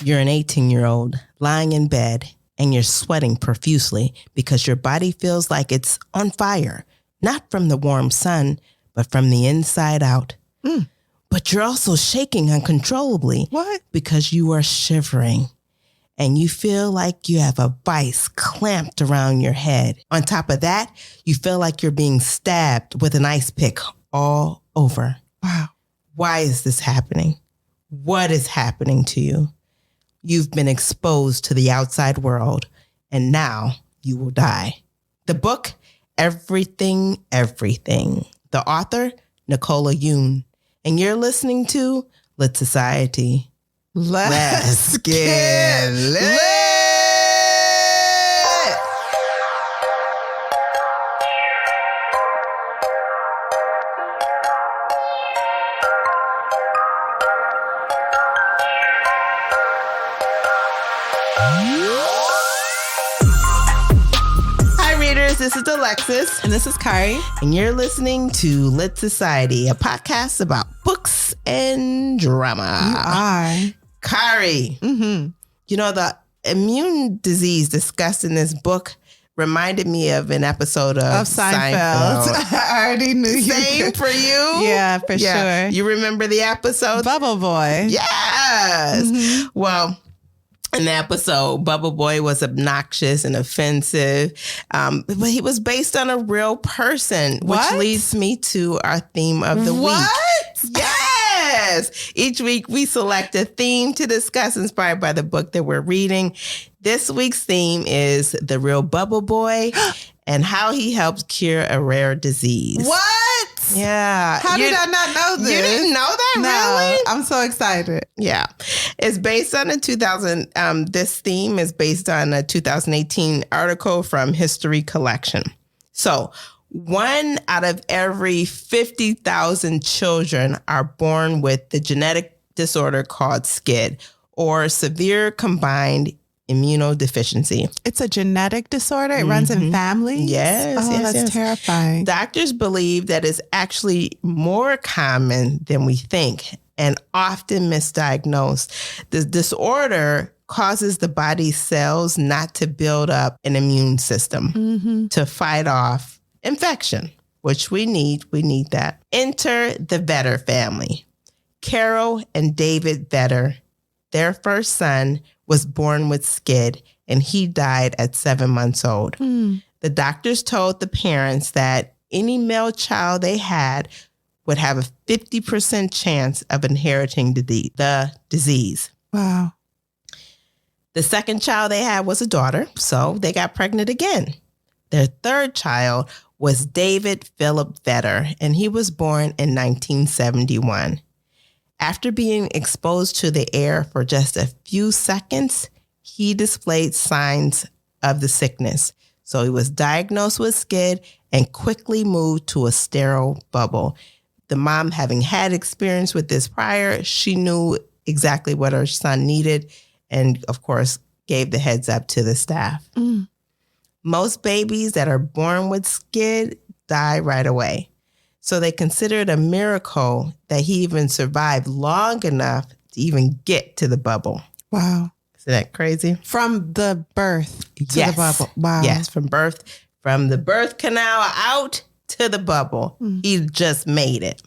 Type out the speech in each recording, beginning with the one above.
You're an 18-year-old lying in bed and you're sweating profusely because your body feels like it's on fire, not from the warm sun, but from the inside out. But you're also shaking uncontrollably. What? Because you are shivering and you feel like you have a vice clamped around your head. On top of that, you feel like you're being stabbed with an ice pick all over. Wow. Why is this happening? What is happening to you? You've been exposed to the outside world, and now you will die. The book, Everything, Everything. The author, Nicola Yoon. And you're listening to Lit Society. Let's get lit. Hi, readers. This is Alexis. And this is Kari. And you're listening to Lit Society, a podcast about books and drama. You are. Kari, you know, the immune disease discussed in this book reminded me of an episode of Seinfeld. I already knew you. Same for you? Yeah, for sure. You remember the episode? Bubble Boy. Yes. Well, in the episode, Bubble Boy was obnoxious and offensive, but he was based on a real person, which leads me to our theme of the week. Yes. Each week we select a theme to discuss inspired by the book that we're reading. This week's theme is The Real Bubble Boy and how he helps cure a rare disease. What? Yeah. How did I not know this? You didn't know that, really? I'm so excited. Yeah. It's based on this theme is based on a 2018 article from History Collection. So 1 out of every 50,000 children are born with the genetic disorder called SCID, or severe combined immunodeficiency. It's a genetic disorder. It runs in families. Yes. That's terrifying. Doctors believe that it's actually more common than we think and often misdiagnosed. The disorder causes the body's cells not to build up an immune system to fight off infection, which we need. We need that. Enter the Vetter family. Carol and David Vetter, their first son, was born with SCID, and he died at 7 months old. The doctors told the parents that any male child they had would have a 50% chance of inheriting the disease. Wow. The second child they had was a daughter, so they got pregnant again. Their third child was David Philip Vetter, and he was born in 1971. After being exposed to the air for just a few seconds, he displayed signs of the sickness. So he was diagnosed with SCID and quickly moved to a sterile bubble. The mom, having had experience with this prior, she knew exactly what her son needed and, of course, gave the heads up to the staff. Most babies that are born with SCID die right away. So they consider it a miracle that he even survived long enough to even get to the bubble. Wow. Isn't that crazy? From the birth to the bubble. Wow. Yes, from the birth canal out to the bubble. He just made it.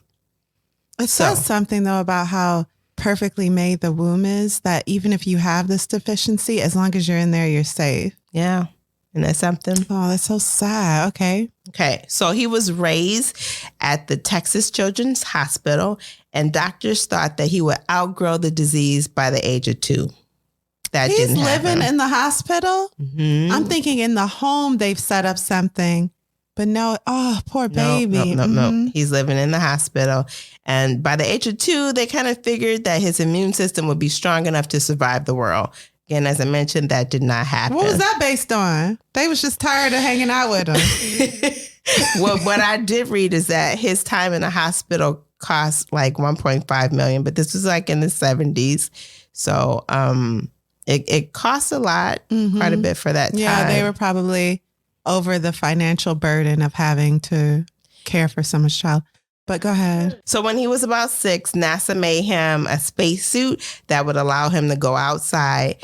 It says something, though, about how perfectly made the womb is, that even if you have this deficiency, as long as you're in there, you're safe. Yeah. Isn't that something? Oh, that's so sad. Okay. So he was raised at the Texas Children's Hospital, and doctors thought that he would outgrow the disease by the age of 2. That didn't happen. He's living in the hospital? I'm thinking in the home they've set up something. But no, poor baby. No. He's living in the hospital. And by the age of 2, they kind of figured that his immune system would be strong enough to survive the world. Again, as I mentioned, that did not happen. What was that based on? They was just tired of hanging out with him. Well, what I did read is that his time in the hospital cost like $1.5 million, but this was like in the 70s. So it cost a lot, quite a bit for that time. Yeah, they were probably over the financial burden of having to care for someone's child. But go ahead. So when he was about 6, NASA made him a spacesuit that would allow him to go outside,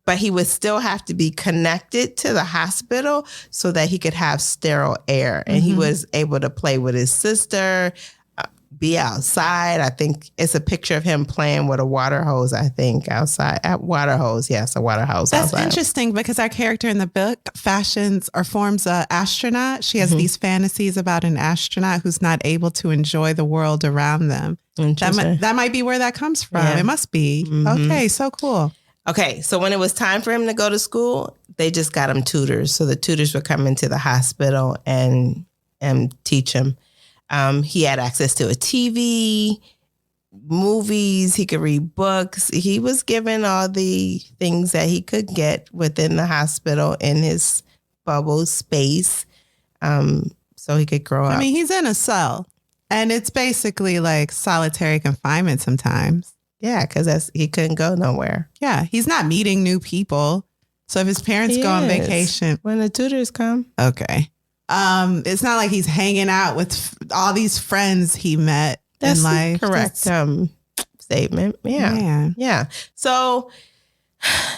but he would still have to be connected to the hospital so that he could have sterile air. And he was able to play with his sister, be outside. I think it's a picture of him playing with a water hose, I think, outside. A water hose. Yes, a water hose. That's outside. interesting because our character in the book fashions or forms an astronaut. She has these fantasies about an astronaut who's not able to enjoy the world around them. That might be where that comes from. Yeah. It must be. Okay, so cool. Okay, so when it was time for him to go to school, they just got him tutors. So the tutors would come into the hospital and teach him. He had access to a TV, movies, he could read books. He was given all the things that he could get within the hospital in his bubble space, so he could grow up. I mean, he's in a cell, and it's basically like solitary confinement sometimes. Yeah, because he couldn't go nowhere. Yeah, he's not meeting new people. So if his parents go on vacation. When the tutors come. Okay. It's not like he's hanging out with all these friends he met in life. Correct statement. Yeah. Man. Yeah. So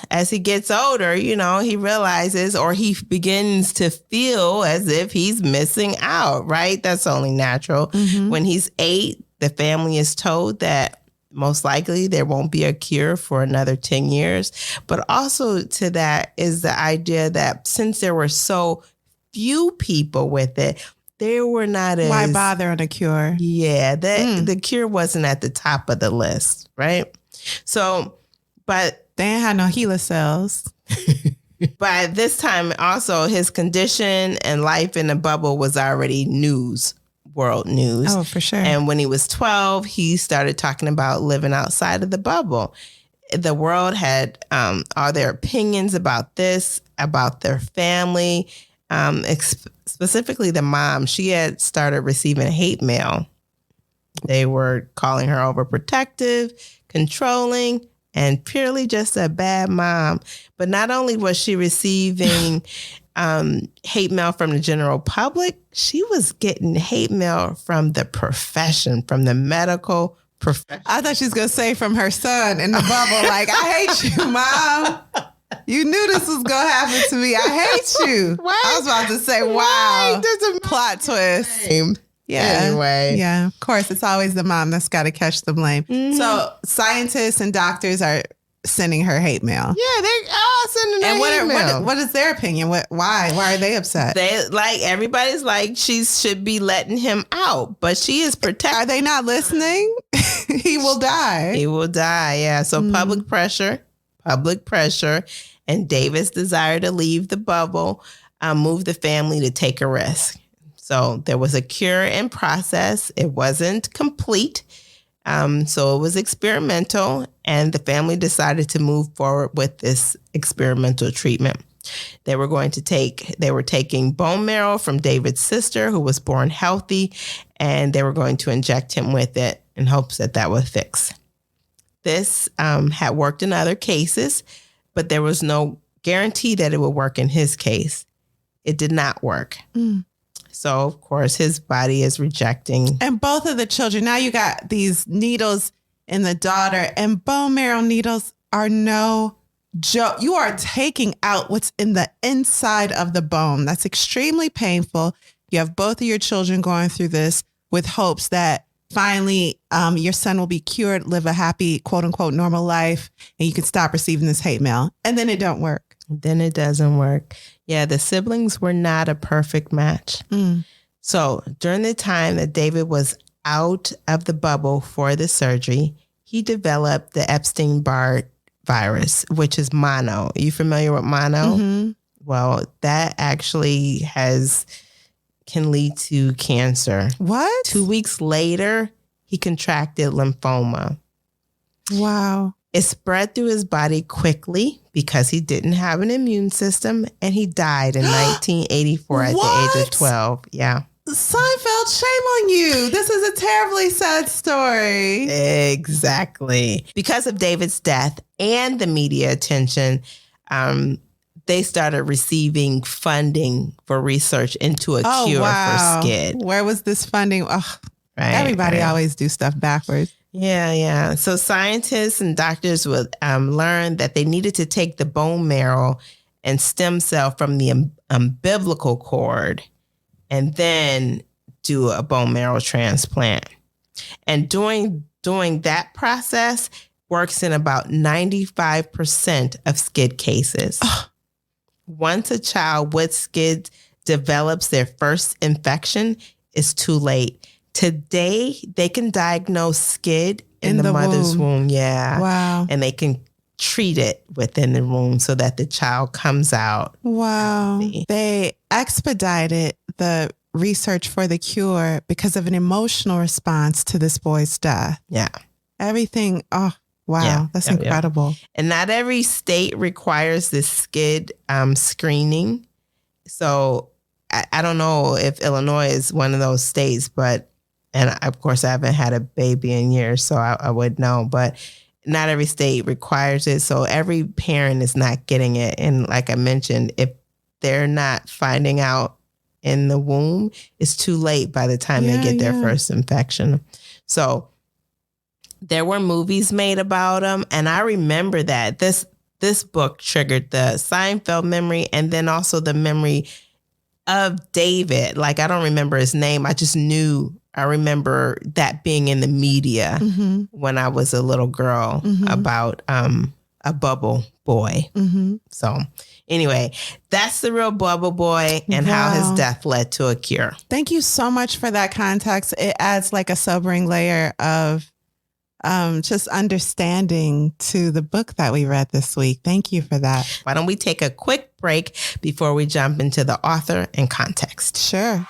as he gets older, he realizes or he begins to feel as if he's missing out, right? That's only natural. When he's 8, the family is told that most likely there won't be a cure for another 10 years. But also to that is the idea that since there were so few people with it, they were not as... Why bother on a cure? Yeah, the cure wasn't at the top of the list, right? So, but... They ain't had no HeLa cells. By this time, also, his condition and life in the bubble was already world news. Oh, for sure. And when he was 12, he started talking about living outside of the bubble. The world had all their opinions about this, about their family. Specifically the mom, she had started receiving hate mail. They were calling her overprotective, controlling, and purely just a bad mom. But not only was she receiving hate mail from the general public, she was getting hate mail from the profession, from the medical profession. I thought she was going to say from her son in the bubble, like, I hate you, Mom. You knew this was going to happen to me. I hate you. What? I was about to say, wow. There's a plot twist. Yeah. Anyway. Yeah. Of course, it's always the mom that's got to catch the blame. So scientists and doctors are sending her hate mail. Yeah, they're all sending her hate mail. What is their opinion? Why are they upset? Everybody's like, she should be letting him out, but she is protected. Are they not listening? He will die. He will die. Yeah. So public pressure, and David's desire to leave the bubble moved the family to take a risk. So there was a cure in process. It wasn't complete. So it was experimental, and the family decided to move forward with this experimental treatment. They were taking bone marrow from David's sister, who was born healthy, and they were going to inject him with it in hopes that would fix. This had worked in other cases, but there was no guarantee that it would work in his case. It did not work. So, of course, his body is rejecting. And both of the children, now you got these needles in the daughter, and bone marrow needles are no joke. You are taking out what's in the inside of the bone. That's extremely painful. You have both of your children going through this with hopes that finally your son will be cured, live a happy, quote unquote, normal life, and you can stop receiving this hate mail. And then it don't work. Then it doesn't work. Yeah, the siblings were not a perfect match. So during the time that David was out of the bubble for the surgery, he developed the Epstein-Barr virus, which is mono. Are you familiar with mono? Well, that actually can lead to cancer. What? 2 weeks later, he contracted lymphoma. Wow. It spread through his body quickly because he didn't have an immune system, and he died in 1984 at the age of 12. Yeah. Seinfeld, shame on you. This is a terribly sad story. Exactly. Because of David's death and the media attention, they started receiving funding for research into a cure for SCID. Where was this funding? Oh. Right. Everybody always do stuff backwards. Yeah. So scientists and doctors would learn that they needed to take the bone marrow and stem cell from the umbilical cord and then do a bone marrow transplant. And doing that process works in about 95% of SCID cases. Once a child with SCID develops their first infection, it's too late. Today, they can diagnose SCID in the mother's womb. Yeah. Wow. And they can treat it within the womb so that the child comes out. Wow. healthy. They expedited the research for the cure because of an emotional response to this boy's death. Yeah. Everything. Oh, wow. That's incredible. And not every state requires this SCID screening. So I don't know if Illinois is one of those states, and of course I haven't had a baby in years, so I would know, but not every state requires it. So every parent is not getting it. And like I mentioned, if they're not finding out in the womb, it's too late by the time they get their first infection. So there were movies made about them. And I remember that this book triggered the Seinfeld memory and then also the memory of David. Like, I don't remember his name. I remember that being in the media when I was a little girl about a bubble boy. So anyway, that's the real bubble boy and how his death led to a cure. Thank you so much for that context. It adds like a sobering layer of just understanding to the book that we read this week. Thank you for that. Why don't we take a quick break before we jump into the author and context? Sure.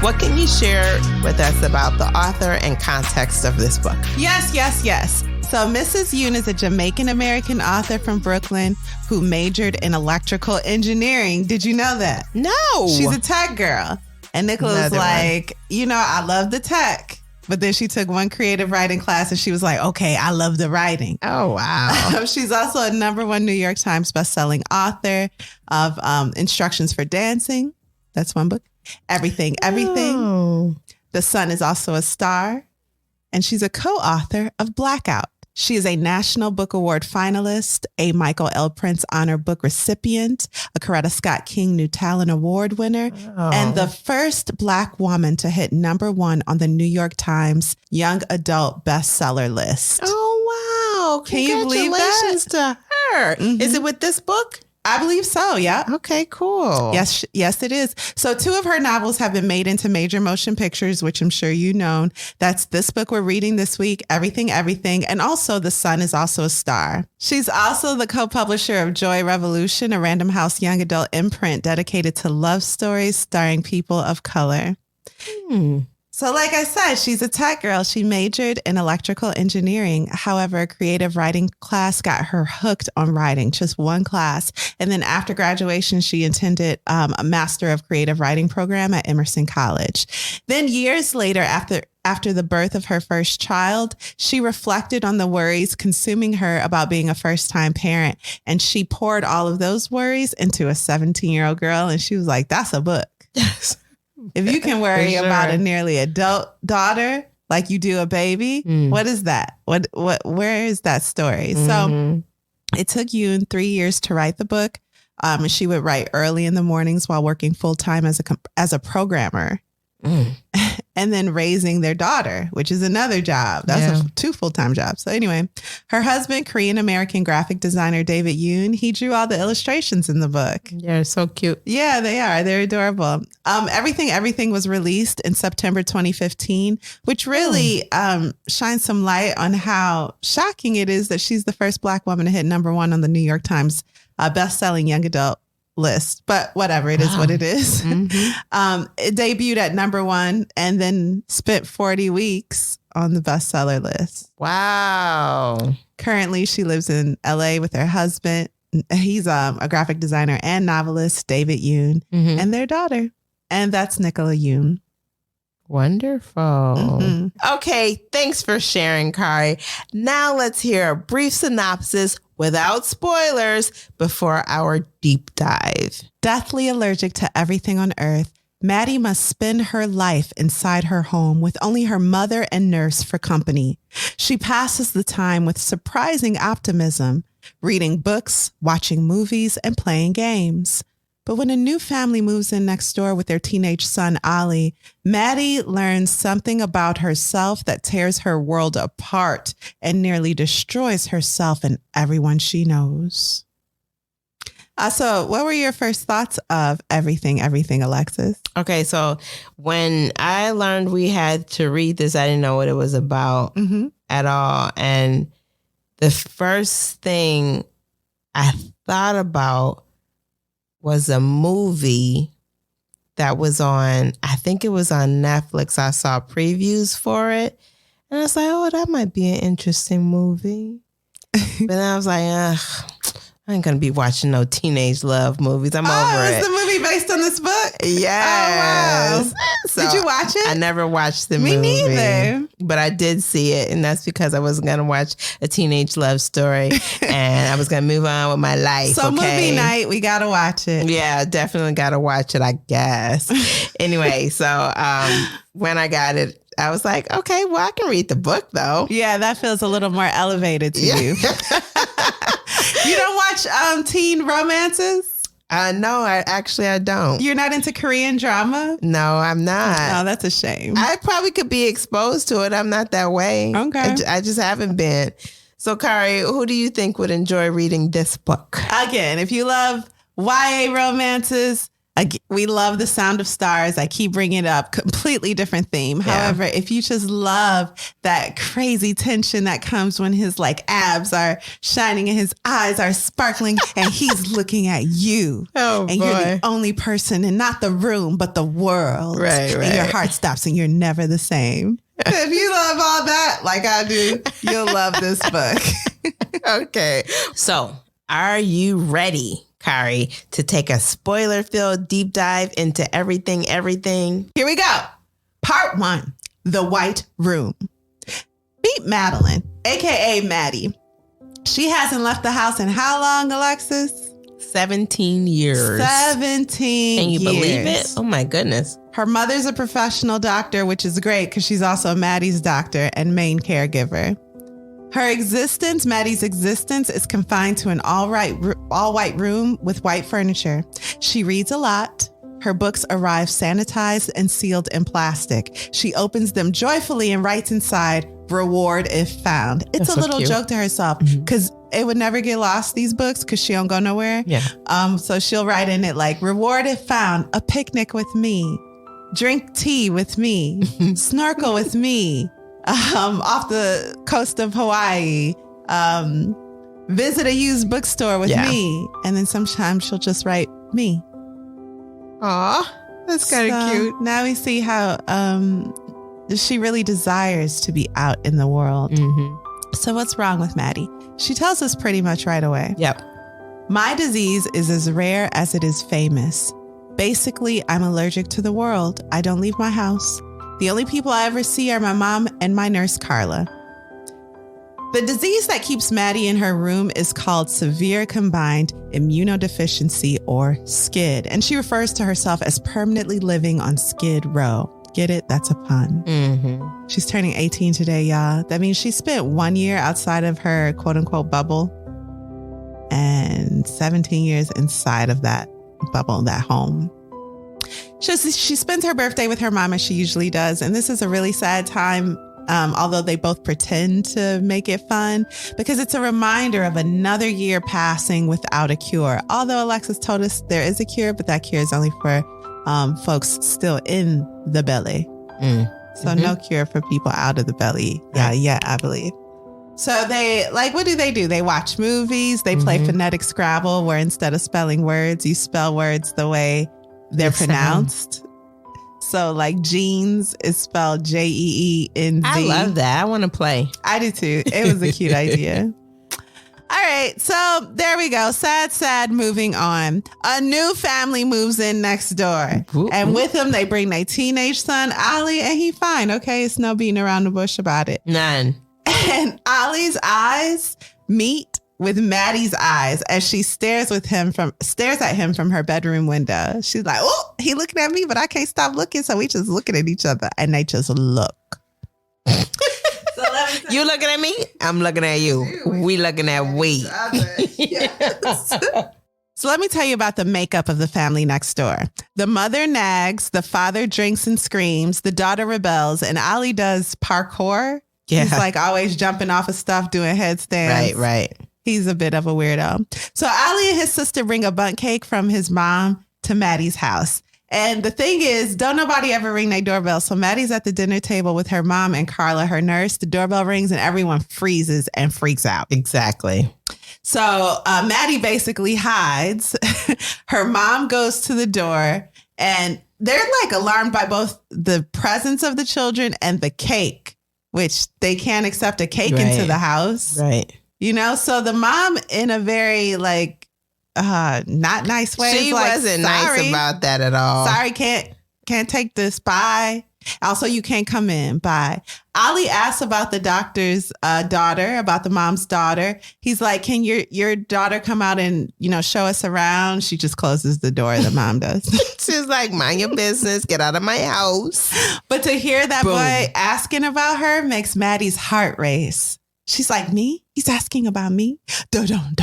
What can you share with us about the author and context of this book? Yes. So Mrs. Yoon is a Jamaican-American author from Brooklyn who majored in electrical engineering. Did you know that? No. She's a tech girl. And Nicola's like, I love the tech. But then she took one creative writing class and she was like, okay, I love the writing. Oh, wow. She's also a #1 New York Times bestselling author of Instructions for Dancing. That's one book. Everything. Oh. The Sun is also a star. And she's a co-author of Blackout. She is a National Book Award finalist, a Michael L. Prince Honor Book recipient, a Coretta Scott King New Talent Award winner, and the first Black woman to hit #1 on the New York Times Young Adult Bestseller list. Oh, wow. Can you believe that? Congratulations to her. Is it with this book? I believe so, yeah. Okay, cool. Yes, it is. So 2 of her novels have been made into major motion pictures, which I'm sure you know. That's this book we're reading this week, Everything, and also The Sun is also a star. She's also the co-publisher of Joy Revolution, a Random House young adult imprint dedicated to love stories starring people of color. So like I said, she's a tech girl. She majored in electrical engineering. However, a creative writing class got her hooked on writing, just one class. And then after graduation, she attended a Master of Creative Writing program at Emerson College. Then years later, after the birth of her first child, she reflected on the worries consuming her about being a first-time parent. And she poured all of those worries into a 17-year-old girl. And she was like, that's a book. Yes. If you can worry about a nearly adult daughter like you do a baby, what is that? Where is that story? So it took Yoon 3 years to write the book. And she would write early in the mornings while working full time as a programmer. And then raising their daughter, which is another job. That's 2 full-time jobs. So anyway, her husband, Korean-American graphic designer David Yoon, he drew all the illustrations in the book. Yeah, so cute. Yeah, they are. They're adorable. Everything was released in September 2015, which really shines some light on how shocking it is that she's the first Black woman to hit #1 on the New York Times best-selling young adult list, but whatever, it is what it is. It debuted at #1 and then spent 40 weeks on the bestseller list. Wow. Currently, she lives in LA with her husband. He's a graphic designer and novelist, David Yoon, and their daughter. And that's Nicola Yoon. Wonderful. Mm-hmm. Okay, thanks for sharing, Kari. Now let's hear a brief synopsis without spoilers before our deep dive. Deathly allergic to everything on earth, Maddy must spend her life inside her home with only her mother and nurse for company. She passes the time with surprising optimism, reading books, watching movies, and playing games. But when a new family moves in next door with their teenage son, Olly, Maddy learns something about herself that tears her world apart and nearly destroys herself and everyone she knows. So what were your first thoughts of Everything, Alexis? Okay, so when I learned we had to read this, I didn't know what it was about at all. And the first thing I thought about was a movie that was on, I think it was on Netflix. I saw previews for it. And I was like, oh, that might be an interesting movie. But then I was like, ugh. I ain't gonna be watching no teenage love movies. I'm over it. Oh, is the movie based on this book? Yes. Oh, wow. So did you watch it? I never watched the movie. Me neither. But I did see it, and that's because I wasn't gonna watch a teenage love story, and I was gonna move on with my life. So movie night, we gotta watch it. Yeah, definitely gotta watch it, I guess. Anyway, so when I got it, I was like, okay, well, I can read the book though. Yeah, that feels a little more elevated to you. You don't watch teen romances? No, I don't. You're not into Korean drama? No, I'm not. Oh, that's a shame. I probably could be exposed to it. I'm not that way. Okay. I just haven't been. So, Kari, who do you think would enjoy reading this book? Again, if you love YA romances, we love The Sound of Stars. I keep bringing it up. Completely different theme. Yeah. However, if you just love that crazy tension that comes when his abs are shining and his eyes are sparkling and he's looking at you. Oh, and boy. You're the only person in not the room, but the world. Right. And your heart stops and you're never the same. If you love all that like I do, you'll love this book. Okay. So, are you ready, Kari, to take a spoiler-filled deep dive into everything? Here we go. Part 1, The White Room. Meet Madeline, a.k.a. Maddy. She hasn't left the house in how long, Alexis? 17 years. 17 Can you years. believe it? Oh, my goodness. Her mother's a professional doctor, which is great because she's also Maddy's doctor and main caregiver. Maddy's existence is confined to an all-white room with white furniture. She reads a lot. Her books arrive sanitized and sealed in plastic. She opens them joyfully and writes inside, "Reward if found." It's That's a little cute. joke to herself because it would never get lost, these books, because she don't go nowhere. Yeah. So she'll write in it like, "Reward if found, a picnic with me, drink tea with me, snorkel with me. Off the coast of Hawaii, visit a used bookstore with me." And then sometimes she'll just write me. Aw, that's kind of cute. Now we see how she really desires to be out in the world. So what's wrong with Maddy? She tells us pretty much right away. Yep. "My disease is as rare as it is famous. Basically, I'm allergic to the world. I don't leave my house. The only people I ever see are my mom and my nurse, Carla." The disease that keeps Maddy in her room is called severe combined immunodeficiency, or SCID. And she refers to herself as permanently living on Skid Row. Get it? That's a pun. She's turning 18 today, y'all. That means she spent 1 year outside of her quote unquote bubble and 17 years inside of that bubble, that home. She spends her birthday with her mom, as she usually does. And this is a really sad time, although they both pretend to make it fun, because it's a reminder of another year passing without a cure. Although Alexis told us there is a cure, but that cure is only for folks still in the belly. So no cure for people out of the belly. Yeah, I believe. So they, what do? They watch movies. They play phonetic Scrabble, where instead of spelling words, you spell words the way they're pronounced. So jeans is spelled Jeenz. I love that. I want to play. I do too. It was a cute idea. All right. So there we go. Sad, moving on. A new family moves in next door. And with them, they bring their teenage son, Olly, and he fine. Okay. It's no beating around the bush about it. None. And Olly's eyes meet with Maddy's eyes as she stares at him from her bedroom window. She's like, oh, he looking at me, but I can't stop looking. So we just looking at each other and they just look. So you looking at me? I'm looking at you. We looking at we. Yes. So let me tell you about the makeup of the family next door. The mother nags, the father drinks and screams, the daughter rebels, and Olly does parkour. Yeah. He's like always jumping off of stuff, doing headstands. Right. He's a bit of a weirdo. So Olly and his sister bring a bundt cake from his mom to Maddy's house. And the thing is, don't nobody ever ring their doorbell. So Maddy's at the dinner table with her mom and Carla, her nurse. The doorbell rings and everyone freezes and freaks out. Exactly. So Maddy basically hides. Her mom goes to the door and they're like alarmed by both the presence of the children and the cake, which they can't accept a cake into the house. Right. You know, so the mom in a very like not nice way. She like, wasn't nice about that at all. Sorry, can't take this. Bye. Also, you can't come in. Bye. Olly asks about the doctor's daughter, about the mom's daughter. He's like, can your daughter come out and, show us around? She just closes the door. The mom does. She's like, mind your business. Get out of my house. But to hear that boy asking about her makes Maddy's heart race. She's like, me? He's asking about me? Don't.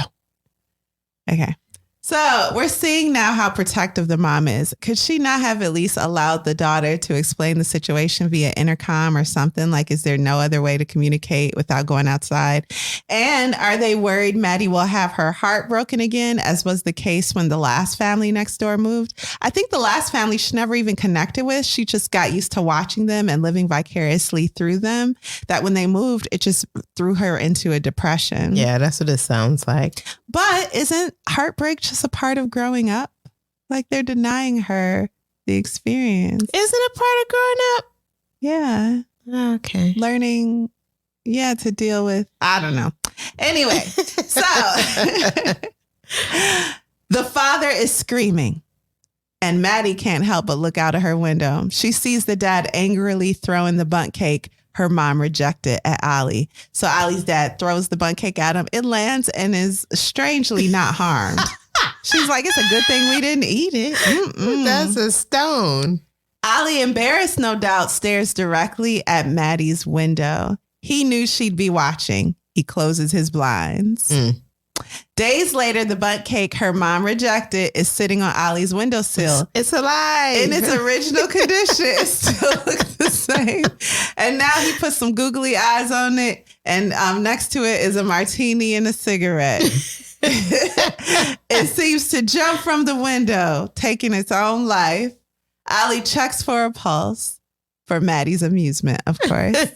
Okay. So we're seeing now how protective the mom is. Could she not have at least allowed the daughter to explain the situation via intercom or something? Like, is there no other way to communicate without going outside? And are they worried Maddy will have her heart broken again, as was the case when the last family next door moved? I think the last family she never even connected with. She just got used to watching them and living vicariously through them. That when they moved, it just threw her into a depression. Yeah, that's what it sounds like. But isn't heartbreak just a part of growing up? Like they're denying her the experience. Isn't it part of growing up? Yeah. Okay. Learning, to deal with, I don't know. Anyway, so the father is screaming and Maddy can't help but look out of her window. She sees the dad angrily throwing the bundt cake her mom rejected at Olly. So Olly's dad throws the bundt cake at him. It lands and is strangely not harmed. She's like, it's a good thing we didn't eat it. That's a stone. Olly, embarrassed, no doubt, stares directly at Maddy's window. He knew she'd be watching. He closes his blinds. Days later, the bundt cake her mom rejected is sitting on Olly's windowsill. It's alive. In its original condition, it still looks the same. And now he put some googly eyes on it. And next to it is a martini and a cigarette. It seems to jump from the window, taking its own life. Olly checks for a pulse, for Maddy's amusement, of course.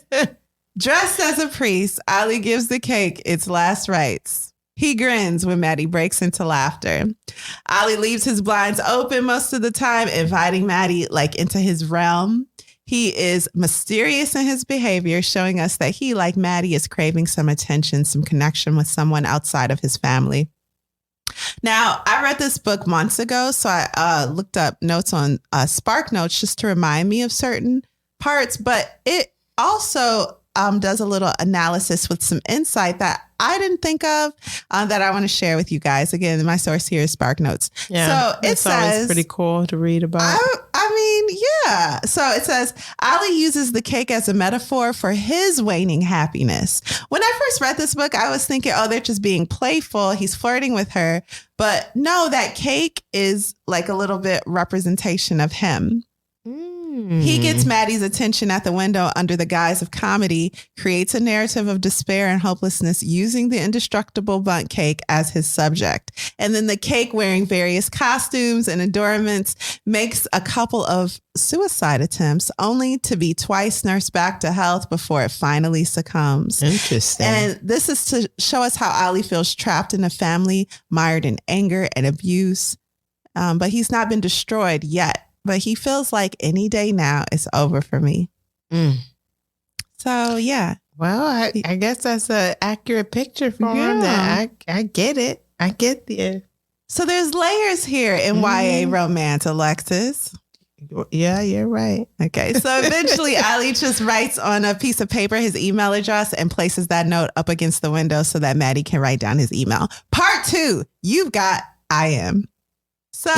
Dressed as a priest, Olly gives the cake its last rites. He grins when Maddy breaks into laughter. Olly leaves his blinds open most of the time, inviting Maddy into his realm. He is mysterious in his behavior, showing us that he, like Maddy, is craving some attention, some connection with someone outside of his family. Now, I read this book months ago, so I looked up notes on Spark Notes just to remind me of certain parts, but it also does a little analysis with some insight that I didn't think of that I want to share with you guys. Again, my source here is Spark Notes. Yeah, so it says, pretty cool to read about. I mean, yeah. So it says, Olly uses the cake as a metaphor for his waning happiness. When I first read this book, I was thinking, they're just being playful. He's flirting with her. But no, that cake is like a little bit representation of him. He gets Maddy's attention at the window under the guise of comedy, creates a narrative of despair and hopelessness using the indestructible bundt cake as his subject. And then the cake, wearing various costumes and adornments, makes a couple of suicide attempts, only to be twice nursed back to health before it finally succumbs. Interesting. And this is to show us how Olly feels trapped in a family mired in anger and abuse. But he's not been destroyed yet. But he feels like any day now it's over for me. So, yeah. Well, I guess that's an accurate picture for him. That I get it. I get the. So there's layers here in YA romance, Alexis. Yeah, you're right. Okay, so eventually Olly just writes on a piece of paper his email address and places that note up against the window so that Maddy can write down his email. Part 2, you've got I am. So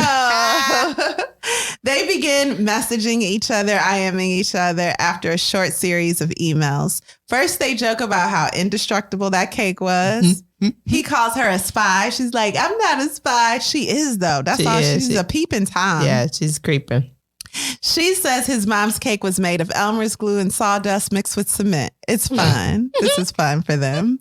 they begin messaging each other, IMing each other after a short series of emails. First, they joke about how indestructible that cake was. He calls her a spy. She's like, I'm not a spy. She is, though. That's all. She's a peeping Tom. Yeah, she's creeping. She says his mom's cake was made of Elmer's glue and sawdust mixed with cement. It's fun. This is fun for them.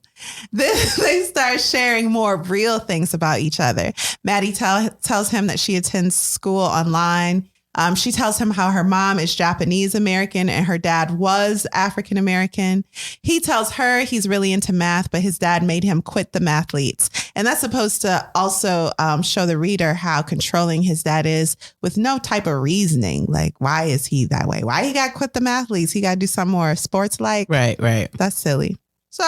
Then they start sharing more real things about each other. Maddy tells him that she attends school online. She tells him how her mom is Japanese American and her dad was African American. He tells her he's really into math, but his dad made him quit the mathletes. And that's supposed to also show the reader how controlling his dad is with no type of reasoning. Like, why is he that way? Why he got to quit the mathletes? He got to do some more sports like. Right. That's silly. So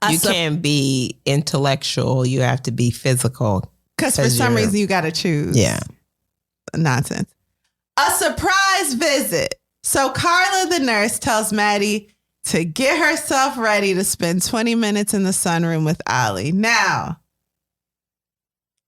you can't be intellectual. You have to be physical. Because for some reason you got to choose. Yeah. Nonsense. A surprise visit. So Carla, the nurse, tells Maddy to get herself ready to spend 20 minutes in the sunroom with Olly. Now,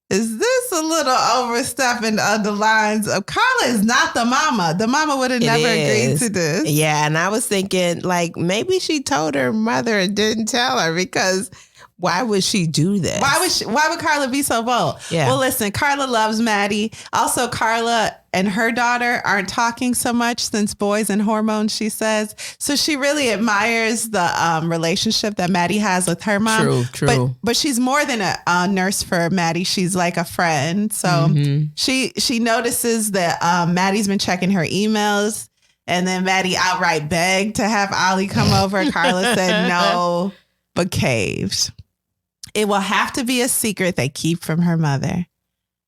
is this a little overstepping of the lines of Carla is not the mama. The mama would have never agreed to this. Yeah, and I was thinking, like, maybe she told her mother and didn't tell her because why would she do this? Why would Carla be so bold? Yeah. Well, listen, Carla loves Maddy. Also, Carla and her daughter aren't talking so much since boys and hormones, she says. So she really admires the relationship that Maddy has with her mom. True. But she's more than a nurse for Maddy. She's like a friend. So she notices that Maddy's been checking her emails. And then Maddy outright begged to have Olly come over. Carla said no, but caved. It will have to be a secret they keep from her mother.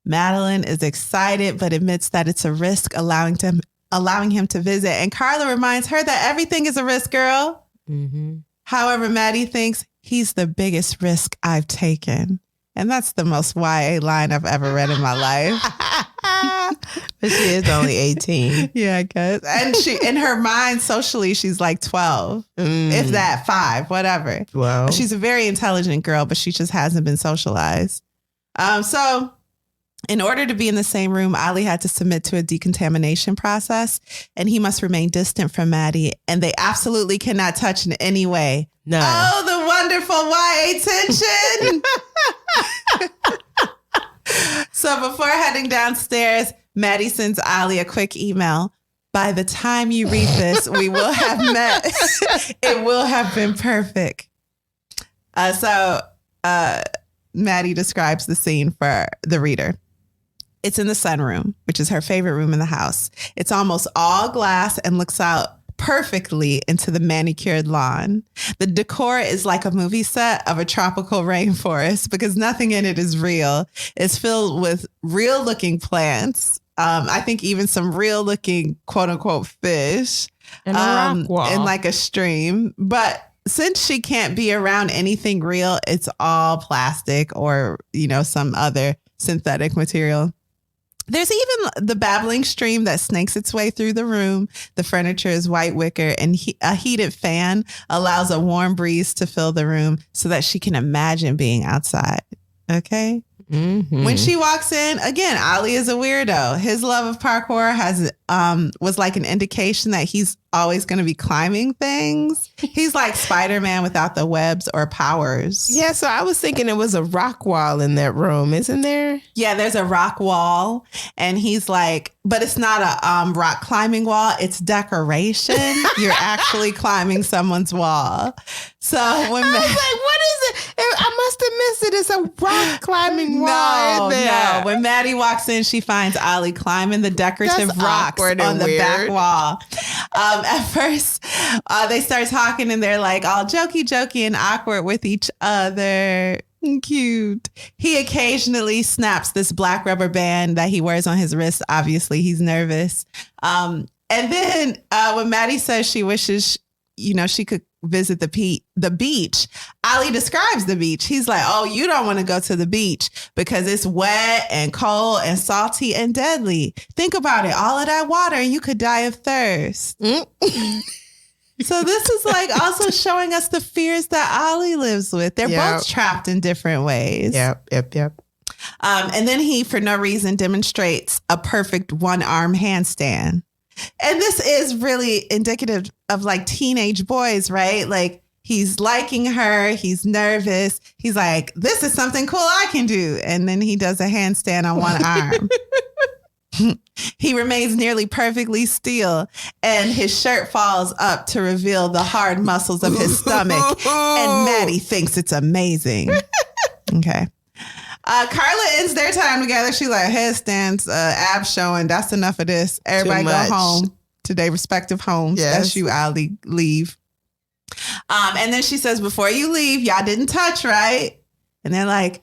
Madeline is excited, but admits that it's a risk allowing him to visit. And Carla reminds her that everything is a risk, girl. However, Maddy thinks he's the biggest risk I've taken. And that's the most YA line I've ever read in my life. But she is only 18. Yeah, I guess. And she, in her mind, socially, she's like 12. If that, 5, whatever. Wow. She's a very intelligent girl, but she just hasn't been socialized. So in order to be in the same room, Olly had to submit to a decontamination process, and he must remain distant from Maddy, and they absolutely cannot touch in any way. No. Oh, the wonderful YA tension. So before heading downstairs, Maddy sends Olly a quick email. By the time you read this, we will have met. It will have been perfect. So Maddy describes the scene for the reader. It's in the sunroom, which is her favorite room in the house. It's almost all glass and looks out perfectly into the manicured lawn. The decor is like a movie set of a tropical rainforest because nothing in it is real. It's filled with real looking plants. I think even some real looking quote unquote fish and a rock wall. And like a stream. But since she can't be around anything real, it's all plastic or, some other synthetic material. There's even the babbling stream that snakes its way through the room. The furniture is white wicker, and a heated fan allows a warm breeze to fill the room so that she can imagine being outside. Okay? When she walks in, again, Olly is a weirdo. His love of parkour was like an indication that he's always going to be climbing things. He's like Spider-Man without the webs or powers. Yeah, so I was thinking it was a rock wall in that room, isn't there? Yeah, there's a rock wall, and he's like, but it's not a rock climbing wall. It's decoration. You're actually climbing someone's wall. So when I was like, what is it? I must have missed it. It's a rock climbing wall. No. When Maddy walks in, she finds Olly climbing the decorative rocks on the back wall. At first, they start talking and they're like all jokey and awkward with each other. Cute. He occasionally snaps this black rubber band that he wears on his wrist. Obviously, he's nervous. And then when Maddy says she wishes, she could visit the beach. Olly describes the beach. He's like, oh, you don't want to go to the beach because it's wet and cold and salty and deadly. Think about it. All of that water and you could die of thirst. So this is like also showing us the fears that Olly lives with. They're both trapped in different ways. Yep. And then he, for no reason, demonstrates a perfect one-arm handstand. And this is really indicative of like teenage boys, right? Like he's liking her. He's nervous. He's like, this is something cool I can do. And then he does a handstand on one arm. He remains nearly perfectly still, and his shirt falls up to reveal the hard muscles of his stomach. And Maddy thinks it's amazing. Okay. Carla ends their time together. She's like, headstands, abs showing. That's enough of this. Everybody go home to their respective homes. Yes. That's you, Olly. Leave. And then she says, before you leave, y'all didn't touch, right? And they're like,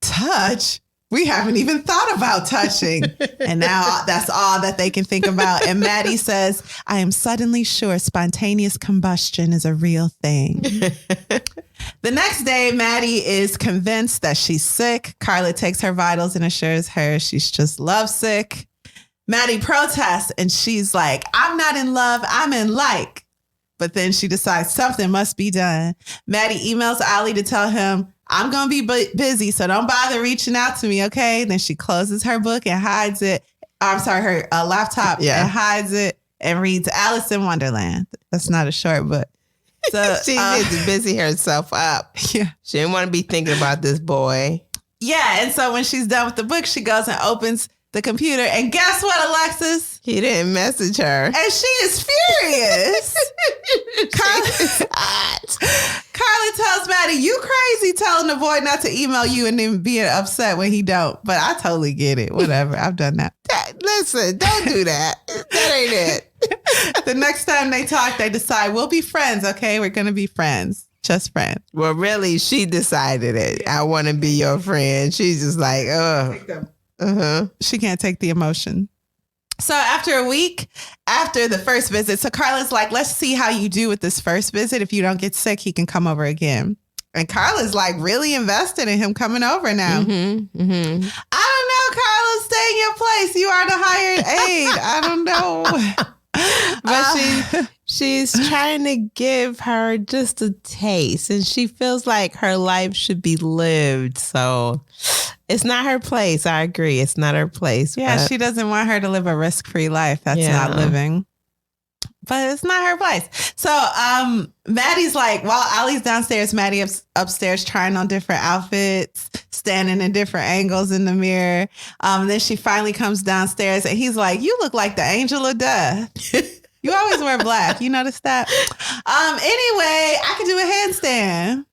touch? We haven't even thought about touching. And now that's all that they can think about. And Maddy says, I am suddenly sure spontaneous combustion is a real thing. The next day, Maddy is convinced that she's sick. Carla takes her vitals and assures her she's just lovesick. Maddy protests and she's like, I'm not in love, I'm in like. But then she decides something must be done. Maddy emails Olly to tell him, I'm going to be busy, so don't bother reaching out to me, okay? Then she closes her book and hides it. Her laptop and hides it and reads Alice in Wonderland. That's not a short book. So She needs to busy herself up. Yeah. She didn't want to be thinking about this boy. Yeah, and so when she's done with the book, she goes and opens the computer. And guess what, Alexis? He didn't message her. And she is furious. Carla tells Maddy, you crazy telling the boy not to email you and then being upset when he don't. But I totally get it. Whatever. I've done that. Listen, don't do that. That ain't it. The next time they talk, they decide we'll be friends. Okay, we're going to be friends. Just friends. Well, really, she decided it. I want to be your friend. She's just like, She can't take the emotion. So after a week, after the first visit, so Carla's like, let's see how you do with this first visit. If you don't get sick, he can come over again. And Carla's like really invested in him coming over now. I don't know, Carla, stay in your place. You are the hired aide. I don't know. but she's trying to give her just a taste, and she feels like her life should be lived. So it's not her place. I agree. It's not her place. Yeah, she doesn't want her to live a risk-free life. That's not living. But it's not her place. So Maddy's like, while Olly's downstairs, Maddy upstairs trying on different outfits, standing in different angles in the mirror. Then she finally comes downstairs and he's like, you look like the angel of death. You always wear black. You notice that? Anyway, I can do a handstand.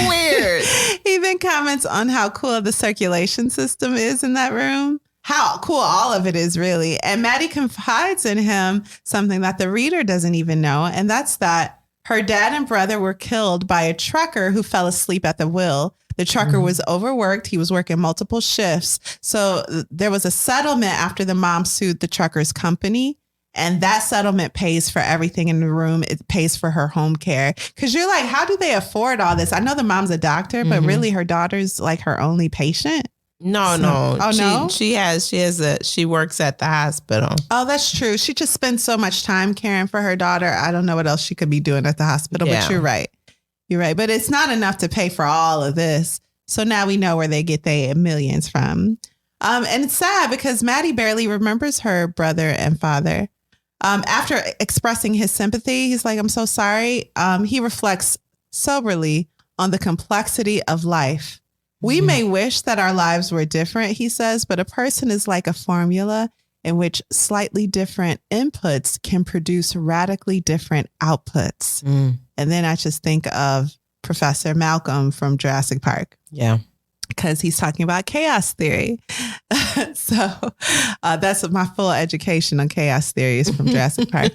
Weird. He then comments on how cool the circulation system is in that room. How cool all of it is, really. And Maddy confides in him something that the reader doesn't even know. And that's that her dad and brother were killed by a trucker who fell asleep at the wheel. The trucker was overworked. He was working multiple shifts. So there was a settlement after the mom sued the trucker's company. And that settlement pays for everything in the room. It pays for her home care. Because you're like, how do they afford all this? I know the mom's a doctor, but really her daughter's like her only patient. No. Oh, no? She works at the hospital. Oh, that's true. She just spends so much time caring for her daughter. I don't know what else she could be doing at the hospital, but you're right. You're right. But it's not enough to pay for all of this. So now we know where they get their millions from. And it's sad because Maddy barely remembers her brother and father. After expressing his sympathy, he's like, I'm so sorry. He reflects soberly on the complexity of life. We may wish that our lives were different, he says, but a person is like a formula in which slightly different inputs can produce radically different outputs. And then I just think of Professor Malcolm from Jurassic Park. Yeah. because he's talking about chaos theory. So that's my full education on chaos theories from Jurassic Park.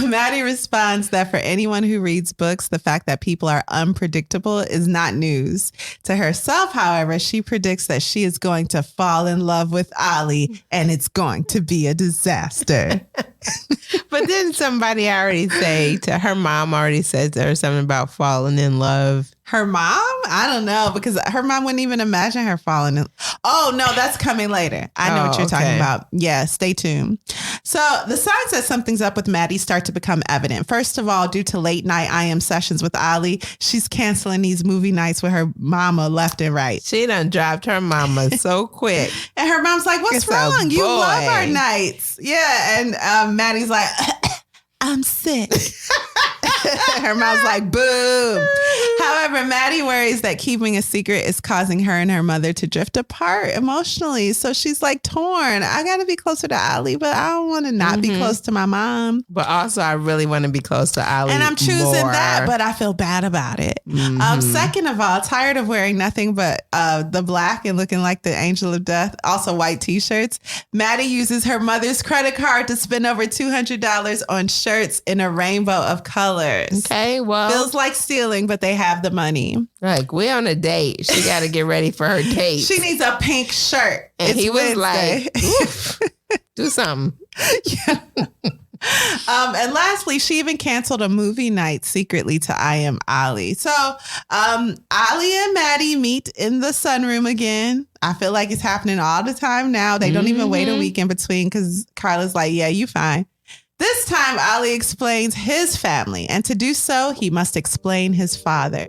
Maddy responds that for anyone who reads books, the fact that people are unpredictable is not news. To herself, however, she predicts that she is going to fall in love with Olly and it's going to be a disaster. But didn't somebody already say to her mom already said to her something about falling in love? Her mom? I don't know, because her mom wouldn't even imagine her falling in. Oh, no, that's coming later. I know what you're talking about. Yeah, stay tuned. So the signs that something's up with Maddy start to become evident. First of all, due to late night IM sessions with Olly, she's canceling these movie nights with her mama left and right. She done dropped her mama so quick. And her mom's like, what's wrong? You love our nights. Yeah. And Maddy's like, I'm sick. Her mom's like, boom. However, Maddy worries that keeping a secret is causing her and her mother to drift apart emotionally. So she's like torn. I got to be closer to Olly, but I don't want to not be close to my mom. But also, I really want to be close to Olly. And I'm choosing that, but I feel bad about it. Second of all, tired of wearing nothing but the black and looking like the angel of death. Also white t-shirts. Maddy uses her mother's credit card to spend over $200 on shirts in a rainbow of colors. Okay, well. Feels like stealing, but they have the money. Like, we're on a date. She got to get ready for her date. She needs a pink shirt. And it's he was Wednesday. like, oof, do something. Yeah. And lastly, she even canceled a movie night secretly to I Am Olly. So Olly and Maddy meet in the sunroom again. I feel like it's happening all the time now. They don't even wait a week in between because Carla's like, yeah, you fine. This time, Olly explains his family, and to do so, he must explain his father.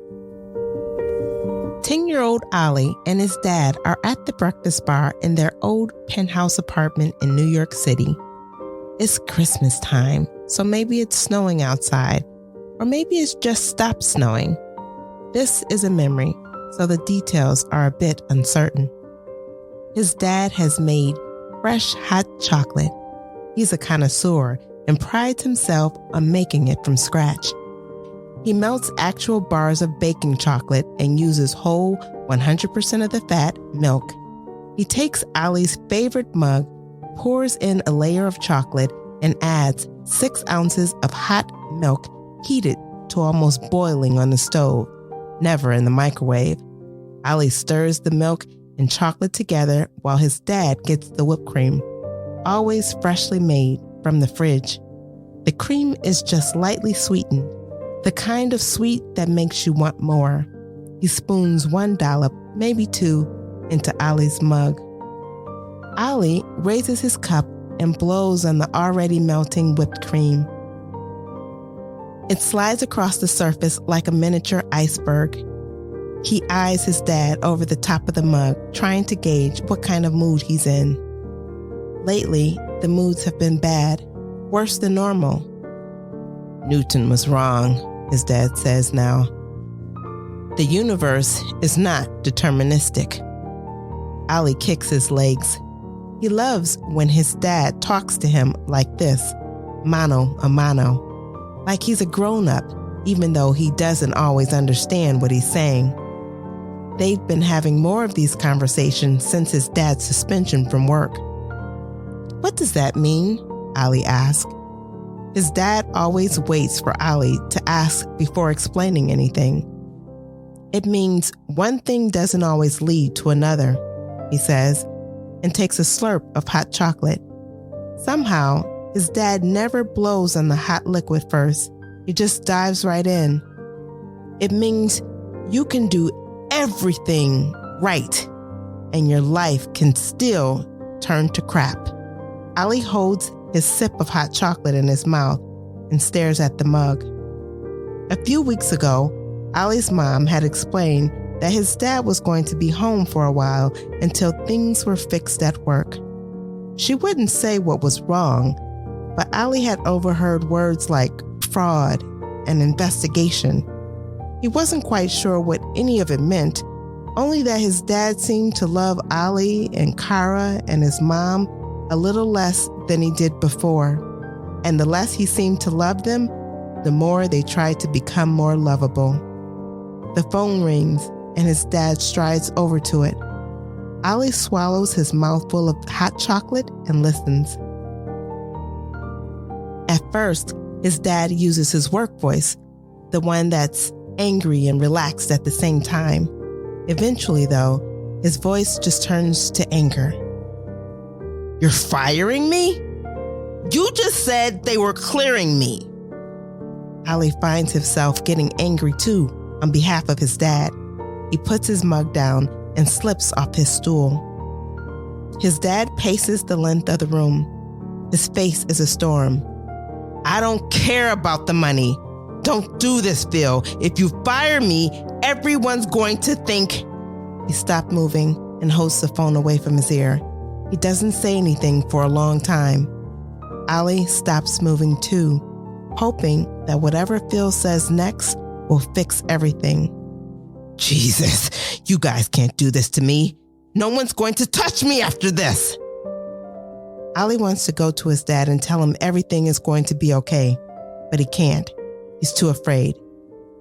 10-year-old Olly and his dad are at the breakfast bar in their old penthouse apartment in New York City. It's Christmas time, so maybe it's snowing outside, or maybe it's just stopped snowing. This is a memory, so the details are a bit uncertain. His dad has made fresh hot chocolate. He's a connoisseur and prides himself on making it from scratch. He melts actual bars of baking chocolate and uses whole 100% of the fat milk. He takes Olly's favorite mug, pours in a layer of chocolate, and adds 6 ounces of hot milk heated to almost boiling on the stove, never in the microwave. Olly stirs the milk and chocolate together while his dad gets the whipped cream, always freshly made from the fridge. The cream is just lightly sweetened, the kind of sweet that makes you want more. He spoons 1 dollop, maybe 2, into Olly's mug. Olly raises his cup and blows on the already melting whipped cream. It slides across the surface like a miniature iceberg. He eyes his dad over the top of the mug, trying to gauge what kind of mood he's in. Lately, the moods have been bad, worse than normal. Newton was wrong, his dad says now. The universe is not deterministic. Olly kicks his legs. He loves when his dad talks to him like this, mano a mano, like he's a grown-up, even though he doesn't always understand what he's saying. They've been having more of these conversations since his dad's suspension from work. What does that mean? Olly asks. His dad always waits for Olly to ask before explaining anything. It means one thing doesn't always lead to another, he says, and takes a slurp of hot chocolate. Somehow, his dad never blows on the hot liquid first. He just dives right in. It means you can do everything right, and your life can still turn to crap. Olly holds his sip of hot chocolate in his mouth and stares at the mug. A few weeks ago, Olly's mom had explained that his dad was going to be home for a while until things were fixed at work. She wouldn't say what was wrong, but Olly had overheard words like fraud and investigation. He wasn't quite sure what any of it meant, only that his dad seemed to love Olly and Kara and his mom a little less than he did before. And the less he seemed to love them, the more they tried to become more lovable. The phone rings, and his dad strides over to it. Olly swallows his mouthful of hot chocolate and listens. At first, his dad uses his work voice, the one that's angry and relaxed at the same time. Eventually, though, his voice just turns to anger. You're firing me? You just said they were clearing me. Olly finds himself getting angry too on behalf of his dad. He puts his mug down and slips off his stool. His dad paces the length of the room. His face is a storm. I don't care about the money. Don't do this, Phil. If you fire me, everyone's going to think. He stopped moving and holds the phone away from his ear. He doesn't say anything for a long time. Olly stops moving too, hoping that whatever Phil says next will fix everything. Jesus, you guys can't do this to me. No one's going to touch me after this. Olly wants to go to his dad and tell him everything is going to be okay, but he can't. He's too afraid.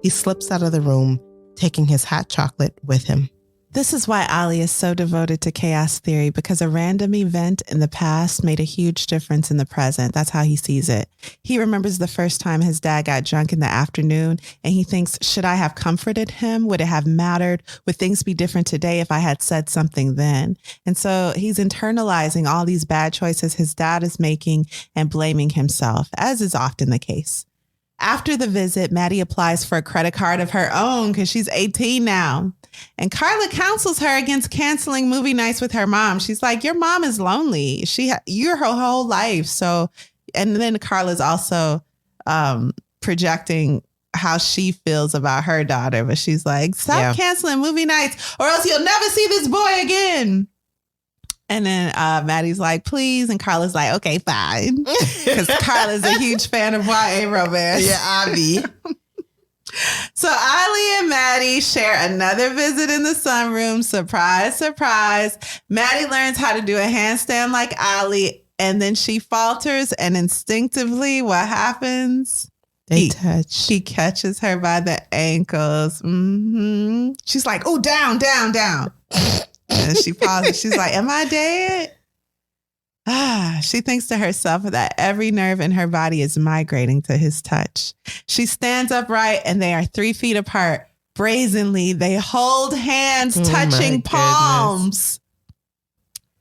He slips out of the room, taking his hot chocolate with him. This is why Olly is so devoted to chaos theory, because a random event in the past made a huge difference in the present. That's how he sees it. He remembers the first time his dad got drunk in the afternoon, and he thinks, should I have comforted him? Would it have mattered? Would things be different today if I had said something then? And so he's internalizing all these bad choices his dad is making and blaming himself, as is often the case. After the visit, Maddy applies for a credit card of her own because she's 18 now. And Carla counsels her against canceling movie nights with her mom. She's like, your mom is lonely. You're her whole life. So, and then Carla's also projecting how she feels about her daughter. But she's like, stop canceling movie nights or else you'll never see this boy again. And then Maddy's like, please. And Carla's like, okay, fine. Because Carla's a huge fan of YA romance. Yeah, Abby. So Olly and Maddy share another visit in the sunroom. Surprise, surprise. Maddy learns how to do a handstand like Olly, and then she falters, and instinctively, what happens? They touch. He catches her by the ankles. Mm-hmm. She's like, oh, down, down, down. And she pauses. She's like, am I dead? She thinks to herself that every nerve in her body is migrating to his touch. She stands upright and they are 3 feet apart. Brazenly, they hold hands, touching palms.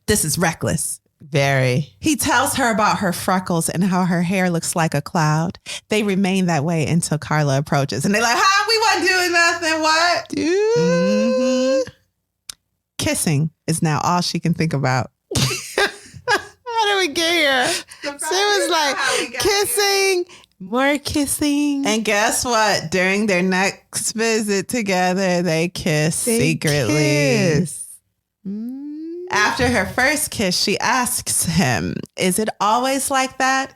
This is reckless. Very. He tells her about her freckles and how her hair looks like a cloud. They remain that way until Carla approaches. And they're like, we wasn't doing nothing. What? Mm-hmm. Kissing is now all she can think about. How did we get here? She was like, kissing, more kissing. And guess what? During their next visit together, they kiss secretly. After her first kiss, she asks him, is it always like that?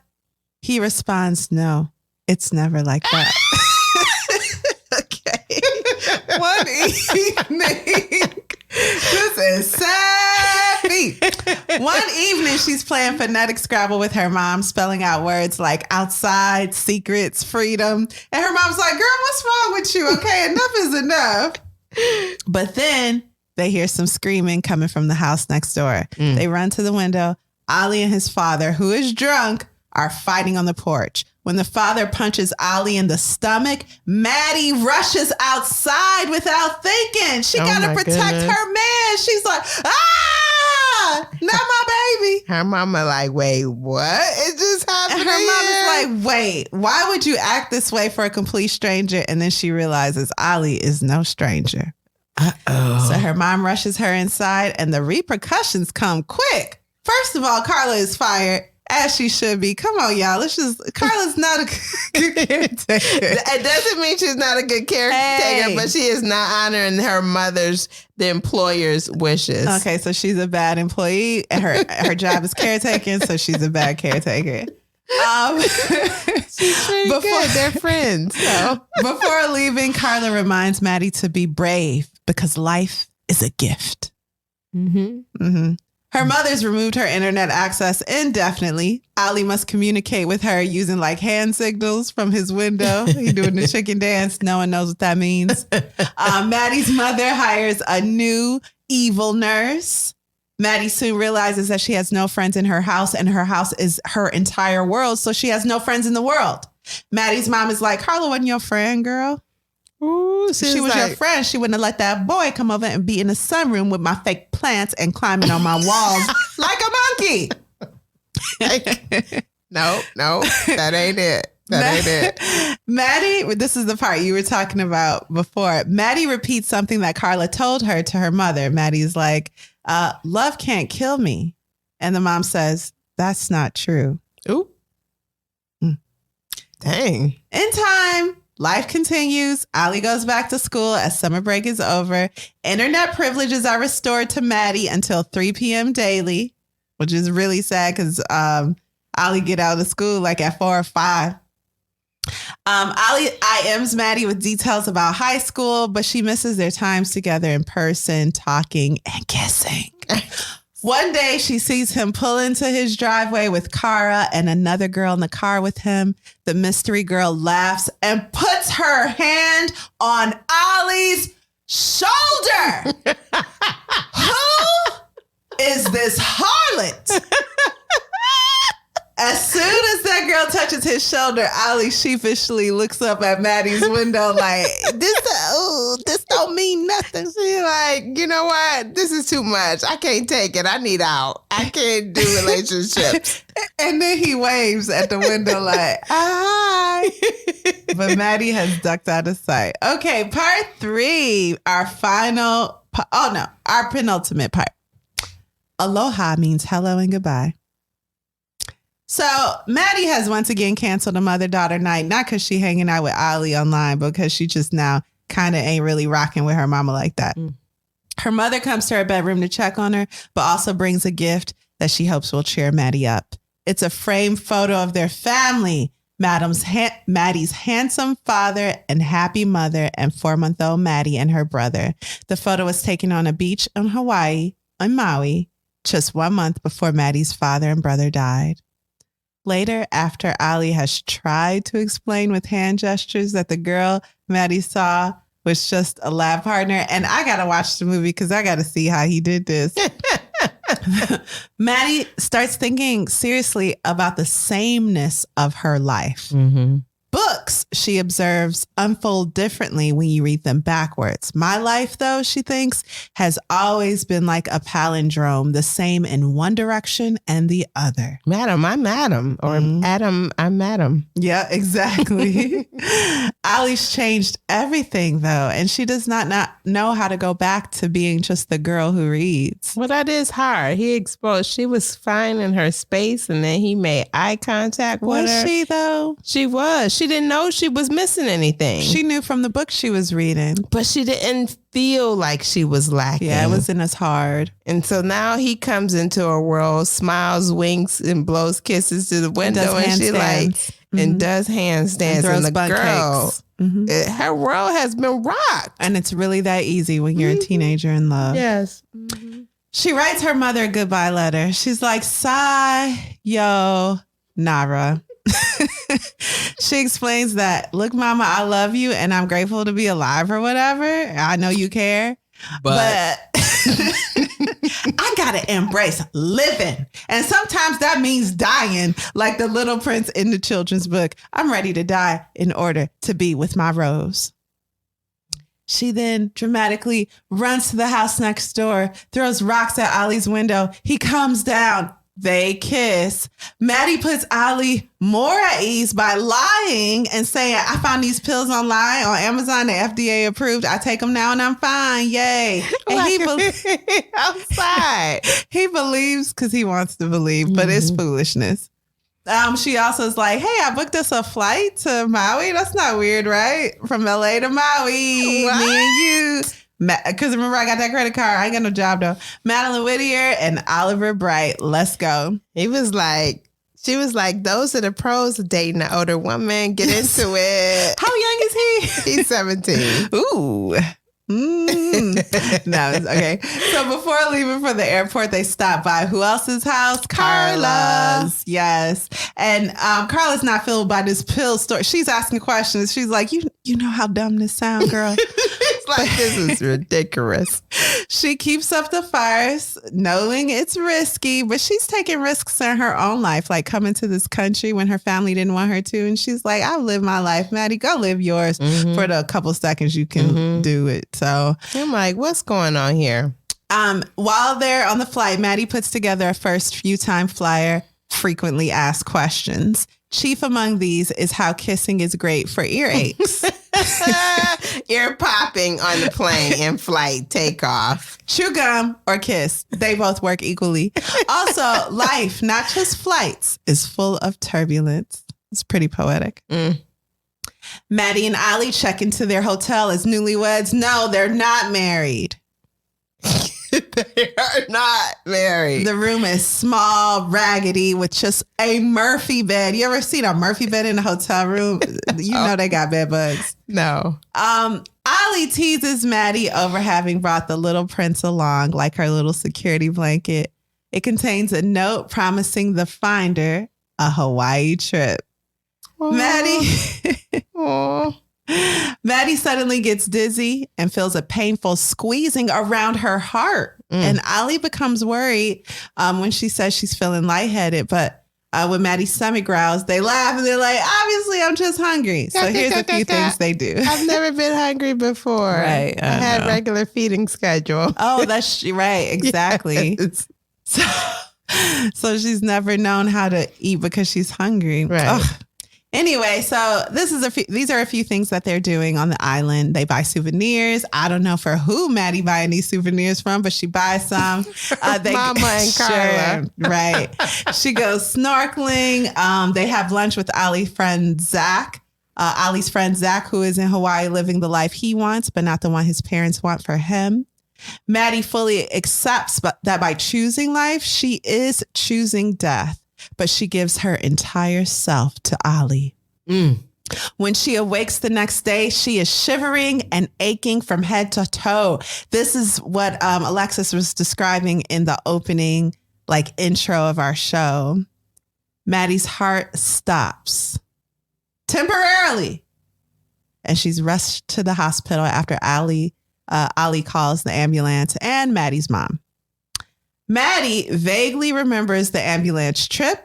He responds, no, it's never like that. Okay. One evening. This is sappy. One evening, she's playing phonetic Scrabble with her mom, spelling out words like outside, secrets, freedom. And her mom's like, girl, what's wrong with you? Okay, enough is enough. But then they hear some screaming coming from the house next door. They run to the window. Olly and his father, who is drunk, are fighting on the porch. When the father punches Olly in the stomach, Maddy rushes outside without thinking. She got to protect her man. She's like, not my baby. Her mama like, wait, what? It just happened. And her mama's like, wait, why would you act this way for a complete stranger? And then she realizes Olly is no stranger. Uh-oh. So her mom rushes her inside and the repercussions come quick. First of all, Carla is fired. As she should be. Come on, y'all. Carla's not a good caretaker. It doesn't mean she's not a good caretaker, but she is not honoring the employer's wishes. Okay, so she's a bad employee and her job is caretaking, so she's a bad caretaker. She's pretty good. They're friends. So. Before leaving, Carla reminds Maddy to be brave because life is a gift. Mm-hmm. Mm-hmm. Her mother's removed her internet access indefinitely. Olly must communicate with her using like hand signals from his window. He's doing the chicken dance. No one knows what that means. Maddy's mother hires a new evil nurse. Maddy soon realizes that she has no friends in her house and her house is her entire world. So she has no friends in the world. Maddy's mom is like, Carla wasn't your friend, girl. Ooh, She was your friend. She wouldn't have let that boy come over and be in the sunroom with my fake plants and climbing on my walls like a monkey. No, that ain't it. That ain't it. Maddy, this is the part you were talking about before. Maddy repeats something that Carla told her to her mother. Maddie's like, love can't kill me. And the mom says, that's not true. Ooh. Dang. In time, life continues. Olly goes back to school as summer break is over. Internet privileges are restored to Maddy until 3 p.m. daily, which is really sad because Olly get out of school like at 4 or 5. Olly IMs Maddy with details about high school, but she misses their times together in person, talking and kissing. One day she sees him pull into his driveway with Kara and another girl in the car with him. The mystery girl laughs and puts her hand on Olly's shoulder. Who is this harlot? As soon as that girl touches his shoulder, Olly sheepishly looks up at Maddy's window like, this don't mean nothing. She's like, you know what? This is too much. I can't take it. I need out. I can't do relationships. And then he waves at the window like, hi. But Maddy has ducked out of sight. Okay, part 3, our penultimate part. Aloha means hello and goodbye. So Maddy has once again canceled a mother-daughter night, not because she hanging out with Olly online, but because she just now kind of ain't really rocking with her mama like that. Her mother comes to her bedroom to check on her, but also brings a gift that she hopes will cheer Maddy up. It's a framed photo of their family, Maddy's handsome father and happy mother and 4-month-old Maddy and her brother. The photo was taken on a beach in Hawaii, on Maui, just 1 month before Maddy's father and brother died. Later, after Olly has tried to explain with hand gestures that the girl Maddy saw was just a lab partner, and I got to watch the movie because I got to see how he did this. Maddy starts thinking seriously about the sameness of her life. Mm-hmm. Books, she observes, unfold differently when you read them backwards. My life, though, she thinks, has always been like a palindrome, the same in one direction and the other. Madam, I'm Adam. Or Adam, I'm Madam. Yeah, exactly. Olly's changed everything, though, and she does not know how to go back to being just the girl who reads. Well, that is hard. He exposed, she was fine in her space, and then he made eye contact with her. Was she, though? She was. She didn't know she was missing anything. She knew from the book she was reading. But she didn't feel like she was lacking. Yeah, it wasn't as hard. And so now he comes into her world, smiles, winks, and blows kisses to the window. And she like, and does handstands. And the girl, her world has been rocked. And it's really that easy when you're a teenager in love. Yes. She writes her mother a goodbye letter. She's like, Nara. She explains that, look, mama, I love you and I'm grateful to be alive or whatever. I know you care, but I gotta embrace living. And sometimes that means dying, like the little prince in the children's book. I'm ready to die in order to be with my rose. She then dramatically runs to the house next door, throws rocks at Olly's window. He comes down. They kiss. Maddy puts Olly more at ease by lying and saying, I found these pills online on Amazon, the FDA approved. I take them now and I'm fine. Yay. And he outside. He believes because he wants to believe, but it's foolishness. She also is like, hey, I booked us a flight to Maui. That's not weird, right? From LA to Maui. What? Me and you. Because remember, I got that credit card. I ain't got no job, though. Madeline Whittier and Oliver Bright. Let's go. She was like, those are the pros of dating an older woman. Get into it. How young is he? He's 17. Ooh. No, it's okay. So before leaving for the airport, they stop by who else's house? Carla's. Yes. And Carla's not filled by this pill story. She's asking questions. She's like, you know how dumb this sound, girl. It's like, this is ridiculous. She keeps up the farce, knowing it's risky, but she's taking risks in her own life, like coming to this country when her family didn't want her to. And she's like, I've lived my life, Maddy. Go live yours for the couple seconds you can do it. So I'm like, what's going on here? While they're on the flight, Maddy puts together a first few time flyer, frequently asked questions. Chief among these is how kissing is great for earaches. Ear popping on the plane, in flight, takeoff. Chew gum or kiss. They both work equally. Also, life, not just flights, is full of turbulence. It's pretty poetic. Maddy and Olly check into their hotel as newlyweds. No, they're not married. They are not married. The room is small, raggedy, with just a Murphy bed. You ever seen a Murphy bed in a hotel room? You know they got bed bugs. No. Olly teases Maddy over having brought the little prince along, like her little security blanket. It contains a note promising the finder a Hawaii trip. Aww. Maddy. Aww. Maddy suddenly gets dizzy and feels a painful squeezing around her heart. And Olly becomes worried when she says she's feeling lightheaded. But when Maddy's stomach growls, they laugh and they're like, obviously, I'm just hungry. So here's a few things they do. I've never been hungry before. Right. I had regular feeding schedule. Oh, that's right. Exactly. Yes. So she's never known how to eat because she's hungry. Right. Ugh. Anyway, so these are a few things that they're doing on the island. They buy souvenirs. I don't know for who Maddy buying these souvenirs from, but she buys some. Mama and Carla. Sure, right. She goes snorkeling. They have lunch with Olly's friend Zach. Olly's friend Zach, who is in Hawaii living the life he wants, but not the one his parents want for him. Maddy fully accepts that by choosing life, she is choosing death. But she gives her entire self to Olly. When she awakes the next day, she is shivering and aching from head to toe. This is what Alexis was describing in the opening, intro of our show. Maddy's heart stops temporarily, and she's rushed to the hospital after Olly calls the ambulance and Maddy's mom. Maddy vaguely remembers the ambulance trip,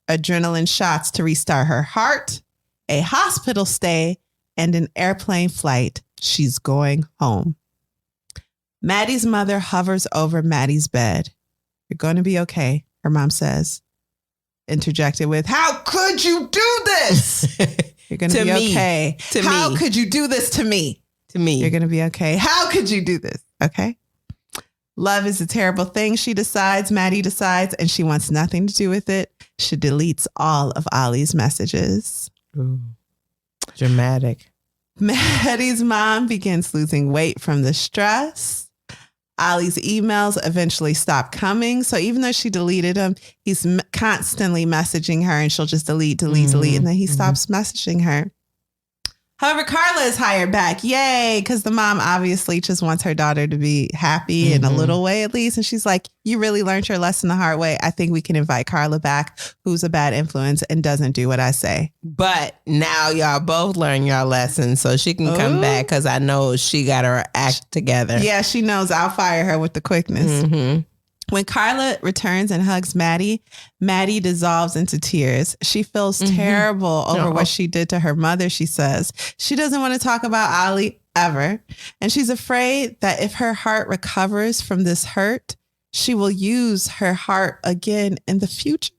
adrenaline shots to restart her heart, a hospital stay, and an airplane flight. She's going home. Maddy's mother hovers over Maddy's bed. You're going to be okay, her mom says, interjected with, how could you do this? You're going to be okay. How could you do this to me? To me. You're going to be okay. How could you do this? Okay. Love is a terrible thing, she decides. Maddy decides, and she wants nothing to do with it. She deletes all of Olly's messages. Ooh, dramatic. Maddy's mom begins losing weight from the stress. Olly's emails eventually stop coming. So even though she deleted them, he's constantly messaging her, and she'll just delete. And then he stops messaging her. However, Carla is hired back. Yay. Because the mom obviously just wants her daughter to be happy in a little way, at least. And she's like, you really learned your lesson the hard way. I think we can invite Carla back, who's a bad influence and doesn't do what I say. But now y'all both learn your lesson, so she can come back, because I know she got her act together. Yeah, she knows I'll fire her with the quickness. When Carla returns and hugs Maddy, Maddy dissolves into tears. She feels terrible over what she did to her mother, she says. She doesn't want to talk about Olly ever. And she's afraid that if her heart recovers from this hurt, she will use her heart again in the future.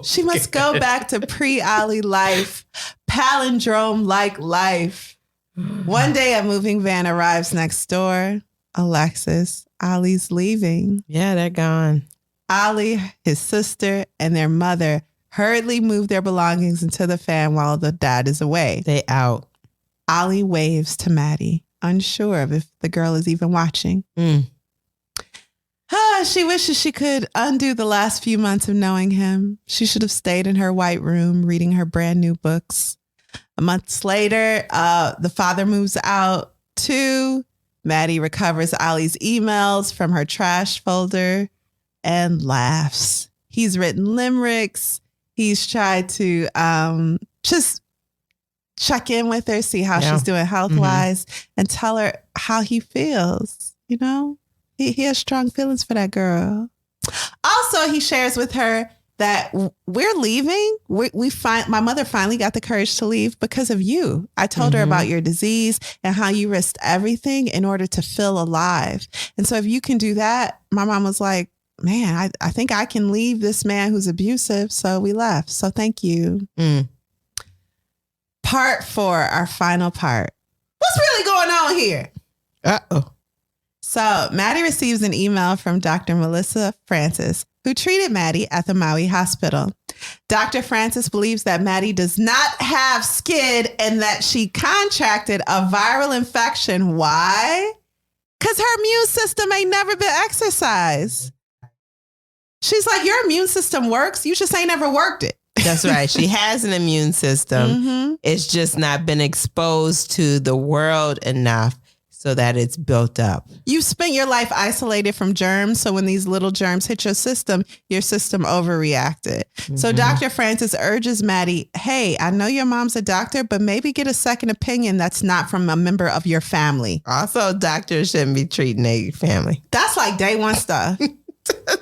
She must go back to pre-Olly life, palindrome-like life. One day a moving van arrives next door. Alexis, Olly's leaving. Yeah, they're gone. Olly, his sister, and their mother hurriedly move their belongings into the van while the dad is away. They out. Olly waves to Maddy, unsure of if the girl is even watching. She wishes she could undo the last few months of knowing him. She should have stayed in her white room reading her brand new books. A month later, the father moves out too. Maddy recovers Olly's emails from her trash folder and laughs. He's written limericks. He's tried to just check in with her, see how she's doing health-wise, and tell her how he feels. You know, he has strong feelings for that girl. Also, he shares with her that we're leaving. My mother finally got the courage to leave because of you. I told her about your disease and how you risked everything in order to feel alive. And so if you can do that, my mom was like, man, I think I can leave this man who's abusive. So we left. So thank you. Part 4, our final part. What's really going on here? Uh-oh. So Maddy receives an email from Dr. Melissa Francis, who treated Maddy at the Maui hospital. Dr. Francis believes that Maddy does not have SCID and that she contracted a viral infection. Why? Because her immune system ain't never been exercised. She's like, your immune system works. You just ain't never worked it. That's right. She has an immune system. It's just not been exposed to the world enough so that it's built up. You spent your life isolated from germs. So when these little germs hit your system overreacted. So Dr. Francis urges Maddy, hey, I know your mom's a doctor, but maybe get a second opinion that's not from a member of your family. Also, doctors shouldn't be treating their family. That's like day one stuff.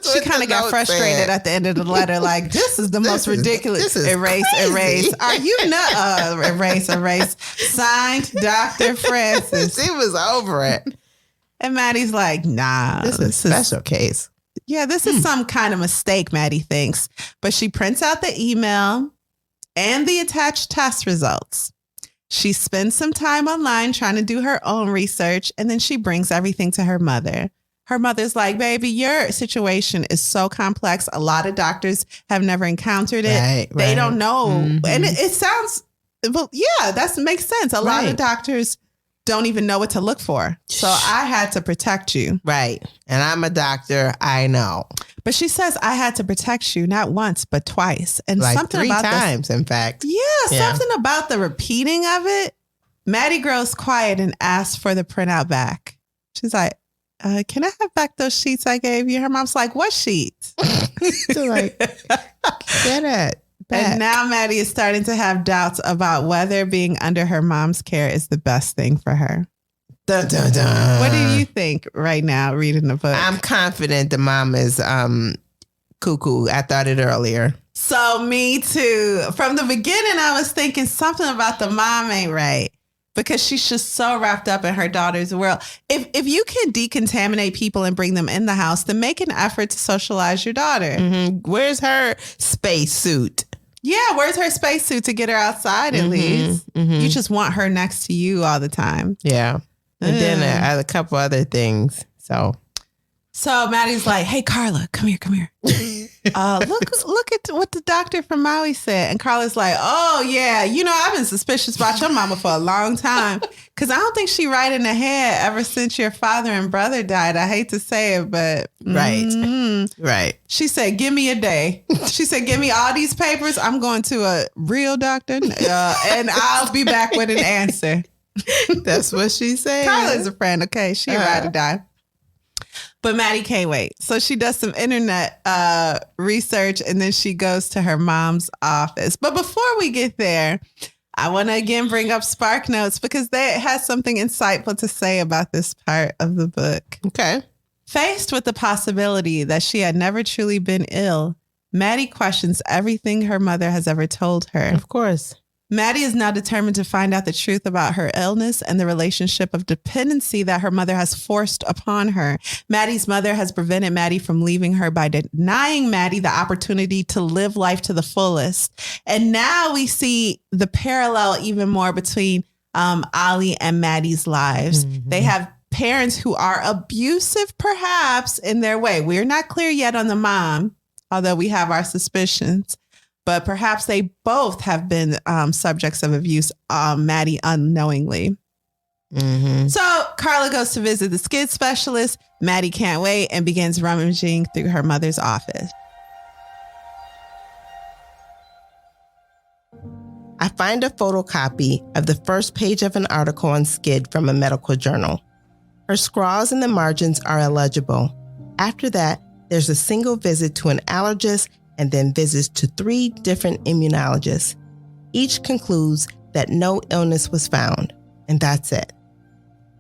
She kind of got frustrated at the end of the letter. Like, this is the most ridiculous. Erase. Are you not? Erase. Signed, Dr. Francis. She was over it. And Maddy's like, nah. This is a special case. Yeah, this is some kind of mistake, Maddy thinks. But she prints out the email and the attached test results. She spends some time online trying to do her own research, and then she brings everything to her mother. Her mother's like, baby, your situation is so complex. A lot of doctors have never encountered it. Right. They don't know. And it sounds, well, yeah, that makes sense. A lot of doctors don't even know what to look for. So I had to protect you. Right. And I'm a doctor. I know. But she says, I had to protect you not once, but twice. And like something 3 about times, in fact. Yeah, something about the repeating of it. Maddy grows quiet and asks for the printout back. She's like, can I have back those sheets I gave you? Her mom's like, what sheets? She's like, get it back. And now Maddy is starting to have doubts about whether being under her mom's care is the best thing for her. Dun, dun, dun. What do you think right now reading the book? I'm confident the mom is cuckoo. I thought it earlier. So me too. From the beginning, I was thinking something about the mom ain't right. Because she's just so wrapped up in her daughter's world. If you can decontaminate people and bring them in the house, then make an effort to socialize your daughter. Where's her spacesuit? Yeah, where's her spacesuit to get her outside at least? You just want her next to you all the time. Yeah. And then a couple other things. So Maddy's like, hey, Carla, come here. Look at what the doctor from Maui said. And Carla's like, oh, yeah, I've been suspicious about your mama for a long time. Because I don't think she right in the head ever since your father and brother died. I hate to say it, but. Right. She said, give me a day. She said, give me all these papers. I'm going to a real doctor and I'll be back with an answer. That's what she said. Carla's a friend, okay? She ride or die. But Maddy can't wait. So she does some internet research and then she goes to her mom's office. But before we get there, I want to again bring up Spark Notes because they has something insightful to say about this part of the book. Okay. Faced with the possibility that she had never truly been ill, Maddy questions everything her mother has ever told her. Of course. Maddy is now determined to find out the truth about her illness and the relationship of dependency that her mother has forced upon her. Maddy's mother has prevented Maddy from leaving her by denying Maddy the opportunity to live life to the fullest. And now we see the parallel even more between Olly and Maddy's lives. They have parents who are abusive, perhaps, in their way. We're not clear yet on the mom, although we have our suspicions. But perhaps they both have been subjects of abuse, Maddy unknowingly. So Carla goes to visit the SCID specialist. Maddy can't wait and begins rummaging through her mother's office. I find a photocopy of the first page of an article on SCID from a medical journal. Her scrawls in the margins are illegible. After that, there's a single visit to an allergist and then visits to 3 different immunologists. Each concludes that no illness was found, and that's it.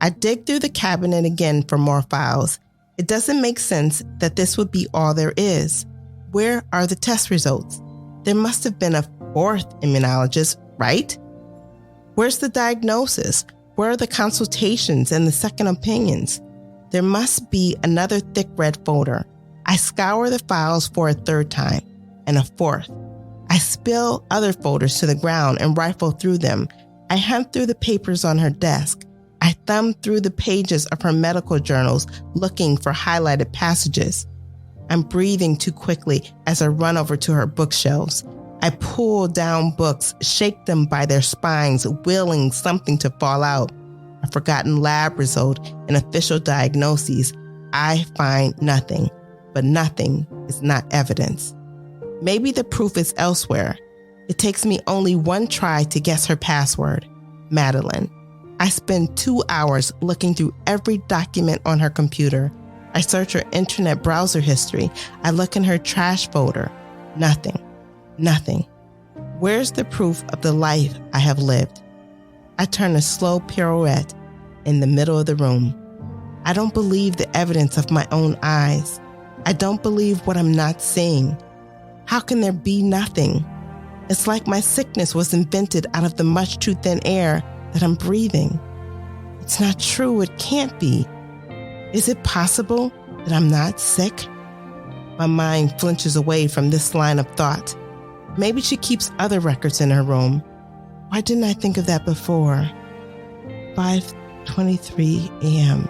I dig through the cabinet again for more files. It doesn't make sense that this would be all there is. Where are the test results? There must have been a 4th immunologist, right? Where's the diagnosis? Where are the consultations and the second opinions? There must be another thick red folder. I scour the files for a 3rd time, and a 4th. I spill other folders to the ground and rifle through them. I hunt through the papers on her desk. I thumb through the pages of her medical journals looking for highlighted passages. I'm breathing too quickly as I run over to her bookshelves. I pull down books, shake them by their spines, willing something to fall out. A forgotten lab result, an official diagnosis. I find nothing, but nothing is not evidence. Maybe the proof is elsewhere. It takes me only one try to guess her password, Madeline. I spend 2 hours looking through every document on her computer. I search her internet browser history. I look in her trash folder. Nothing. Nothing. Where's the proof of the life I have lived? I turn a slow pirouette in the middle of the room. I don't believe the evidence of my own eyes. I don't believe what I'm not seeing. How can there be nothing? It's like my sickness was invented out of the much too thin air that I'm breathing. It's not true. It can't be. Is it possible that I'm not sick? My mind flinches away from this line of thought. Maybe she keeps other records in her room. Why didn't I think of that before? 5:23 a.m.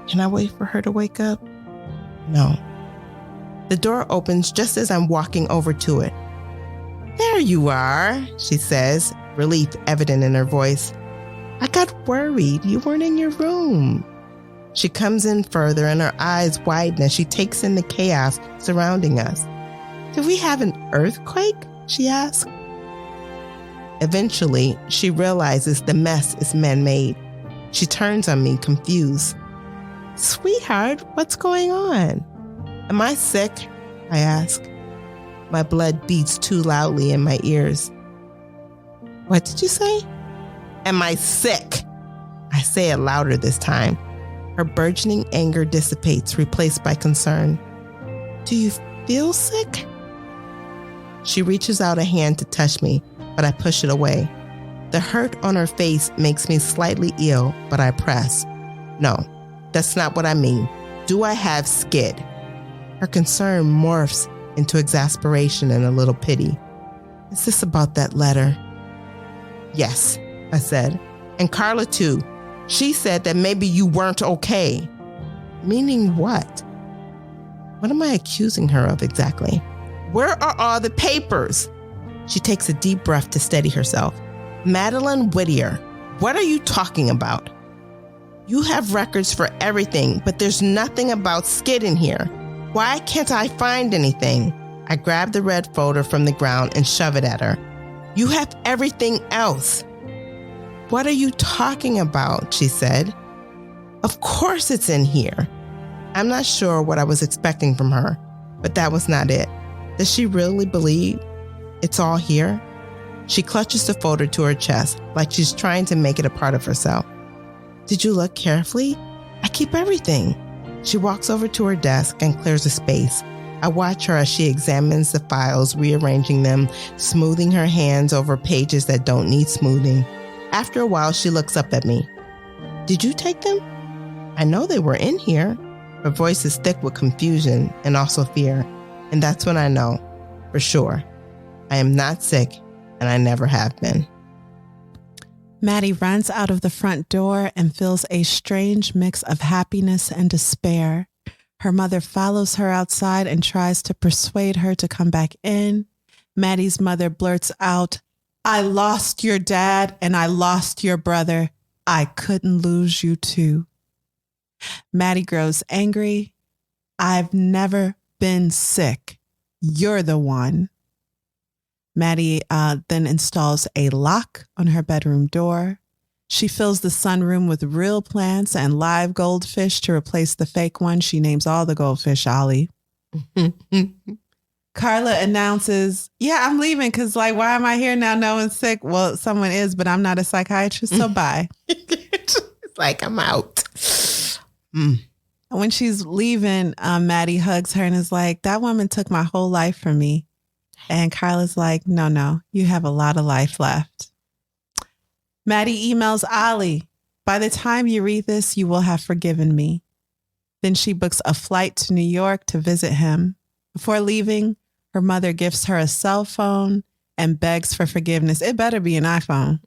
Can I wait for her to wake up? No. The door opens just as I'm walking over to it. There you are, she says, relief evident in her voice. I got worried you weren't in your room. She comes in further and her eyes widen as she takes in the chaos surrounding us. Did we have an earthquake? She asks. Eventually, she realizes the mess is man-made. She turns on me, confused. Sweetheart, what's going on? Am I sick? I ask. My blood beats too loudly in my ears. What did you say? Am I sick? I say it louder this time. Her burgeoning anger dissipates, replaced by concern. Do you feel sick? She reaches out a hand to touch me, but I push it away. The hurt on her face makes me slightly ill, but I press. No, that's not what I mean. Do I have SCID? Her concern morphs into exasperation and a little pity. Is this about that letter? Yes, I said. And Carla too. She said that maybe you weren't okay. Meaning what? What am I accusing her of exactly? Where are all the papers? She takes a deep breath to steady herself. Madeline Whittier, what are you talking about? You have records for everything, but there's nothing about SCID in here. Why can't I find anything? I grab the red folder from the ground and shove it at her. You have everything else. What are you talking about? She said. Of course it's in here. I'm not sure what I was expecting from her, but that was not it. Does she really believe it's all here? She clutches the folder to her chest, like she's trying to make it a part of herself. Did you look carefully? I keep everything. She walks over to her desk and clears a space. I watch her as she examines the files, rearranging them, smoothing her hands over pages that don't need smoothing. After a while, she looks up at me. Did you take them? I know they were in here. Her voice is thick with confusion and also fear. And that's when I know, for sure, I am not sick and I never have been. Maddy runs out of the front door and feels a strange mix of happiness and despair. Her mother follows her outside and tries to persuade her to come back in. Maddy's mother blurts out, I lost your dad and I lost your brother. I couldn't lose you too. Maddy grows angry. I've never been sick. You're the one. Maddy then installs a lock on her bedroom door. She fills the sunroom with real plants and live goldfish to replace the fake one. She names all the goldfish Olly. Carla announces, yeah, I'm leaving because, like, why am I here now? No one's sick. Well, someone is, but I'm not a psychiatrist, so bye. It's like, I'm out. When she's leaving, Maddy hugs her and is like, that woman took my whole life from me. And Carla's like, no, you have a lot of life left. Maddy emails Olly, by the time you read this, you will have forgiven me. Then she books a flight to New York to visit him. Before leaving, her mother gifts her a cell phone and begs for forgiveness. It better be an iPhone.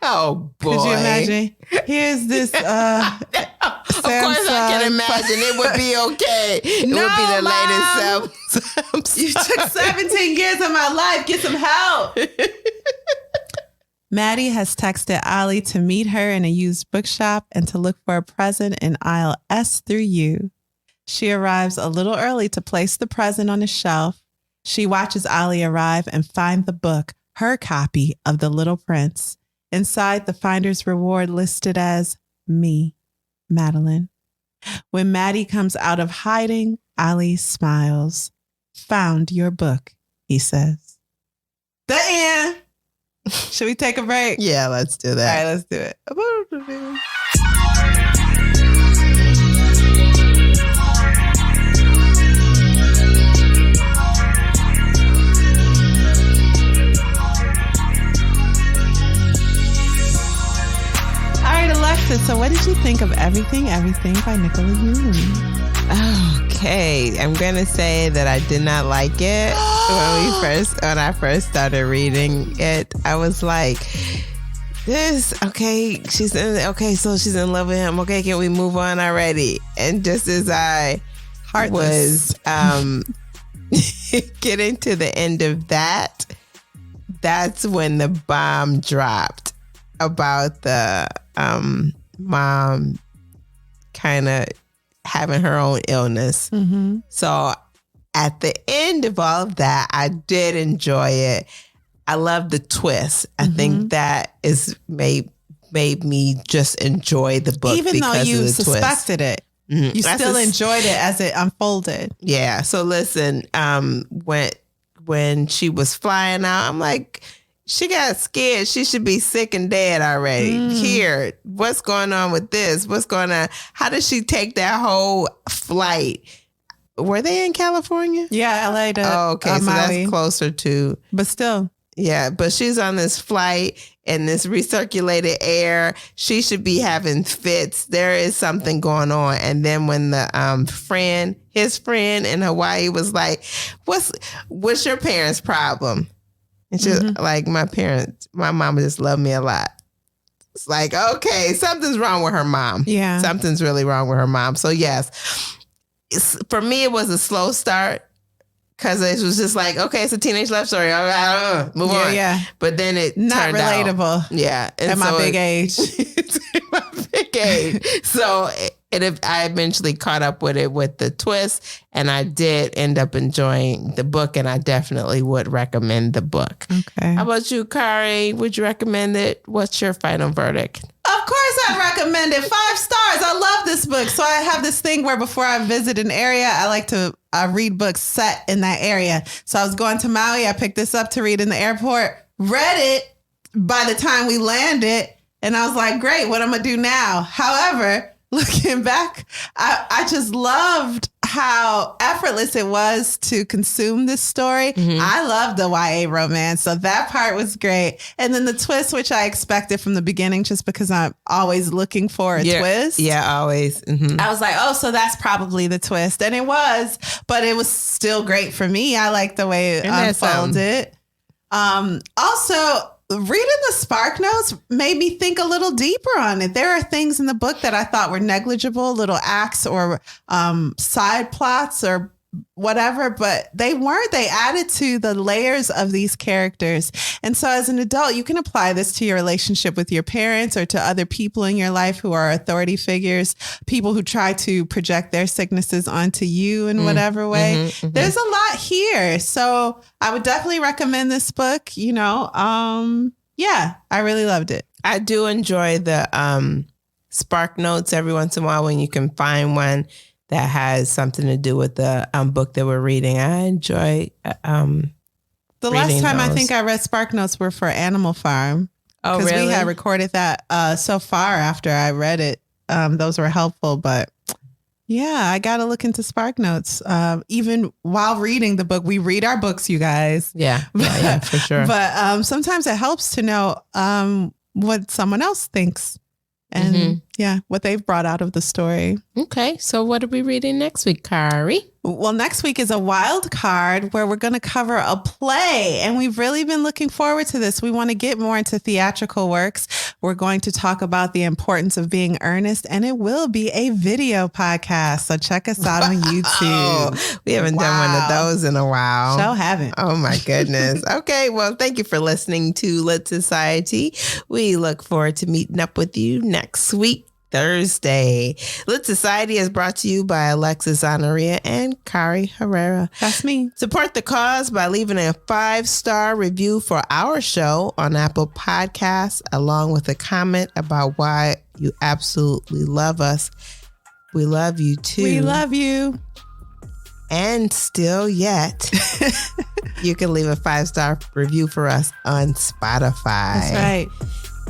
Oh, boy. Could you imagine? Here's this Of course I can imagine. It would be okay. It would be the latest. You took 17 years of my life. Get some help. Maddy has texted Olly to meet her in a used bookshop and to look for a present in aisle S through U. She arrives a little early to place the present on a shelf. She watches Olly arrive and find the book, her copy of The Little Prince. Inside, the finder's reward listed as me, Madeline. When Maddy comes out of hiding, Olly smiles. Found your book, he says. The end. Should we take a break? Yeah, let's do that. All right, let's do it. All right, Alexis, so what did you think of Everything by Nicola Yoon? Okay, I'm gonna say that I did not like it when I first started reading it. I was like, so she's in love with him. Okay, can we move on already? And just as I Heartless. was getting to the end of that, that's when the bomb dropped about the mom kind of having her own illness. Mm-hmm. So at the end of all of that, I did enjoy it. I love the twist. I think that is made me just enjoy the book. Even though you suspected twist. it, you still enjoyed it as it unfolded. Yeah. So listen, when she was flying out, I'm like, she got scared. She should be sick and dead already. Here, what's going on with this? What's going on? How did she take that whole flight? Were they in California? Yeah, LA to okay, so Maui. that's closer to. But still. Yeah, but she's on this flight in this recirculated air. She should be having fits. There is something going on. And then when the his friend in Hawaii was like, what's your parents' problem? And she's like, my mom just loved me a lot. It's like, okay, something's wrong with her mom. Yeah. Something's really wrong with her mom. So yes, for me, it was a slow start because it was just like, okay, it's a teenage love story. All right, move on. Yeah. But then it not turned relatable. out, yeah. And at my big age. my big age. So I eventually caught up with it with the twist, and I did end up enjoying the book, and I definitely would recommend the book. Okay. How about you, Kari? Would you recommend it? What's your final verdict? Of course I recommend it. 5 stars. I love this book. So I have this thing where before I visit an area, I like to read books set in that area. So I was going to Maui. I picked this up to read in the airport, read it by the time we landed, and I was like, great, what I'm going to do now? However, looking back, I just loved how effortless it was to consume this story. I love the YA romance, so that part was great. And then the twist, which I expected from the beginning, just because I'm always looking for a twist. Yeah, always. I was like, oh, so that's probably the twist. And it was, but it was still great for me. I like the way it unfolded. Also, reading the Spark Notes made me think a little deeper on it. There are things in the book that I thought were negligible, little acts or side plots or whatever, but they weren't. They added to the layers of these characters. And so as an adult, you can apply this to your relationship with your parents or to other people in your life who are authority figures, people who try to project their sicknesses onto you in whatever way. There's a lot here. So I would definitely recommend this book, you know. Yeah, I really loved it. I do enjoy the Spark Notes every once in a while when you can find one that has something to do with the book that we're reading. I enjoy the last time those. I think I read Spark Notes were for Animal Farm. Oh, because really? we had recorded that so far after I read it. Those were helpful, but yeah, I got to look into Spark Notes. Even while reading the book, we read our books, you guys. Yeah, for sure. But sometimes it helps to know what someone else thinks and what they've brought out of the story. Okay, so what are we reading next week, Kari? Well, next week is a wild card where we're going to cover a play. And we've really been looking forward to this. We want to get more into theatrical works. We're going to talk about the importance of being earnest, and it will be a video podcast. So check us out on YouTube. We haven't done one of those in a while. So haven't. Oh, my goodness. Okay, well, thank you for listening to Lit Society. We look forward to meeting up with you next week, Thursday. Lit Society is brought to you by Alexis Honoria and Kari Herrera. That's me. Support the cause by leaving a 5-star review for our show on Apple Podcasts, along with a comment about why you absolutely love us. We love you too. We love you. And still yet, you can leave a 5-star review for us on Spotify. That's right.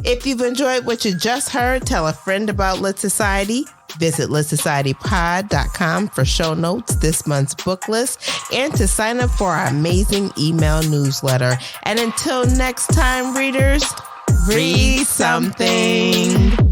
If you've enjoyed what you just heard, tell a friend about Lit Society. Visit litsocietypod.com for show notes, this month's book list, and to sign up for our amazing email newsletter. And until next time, readers, read something.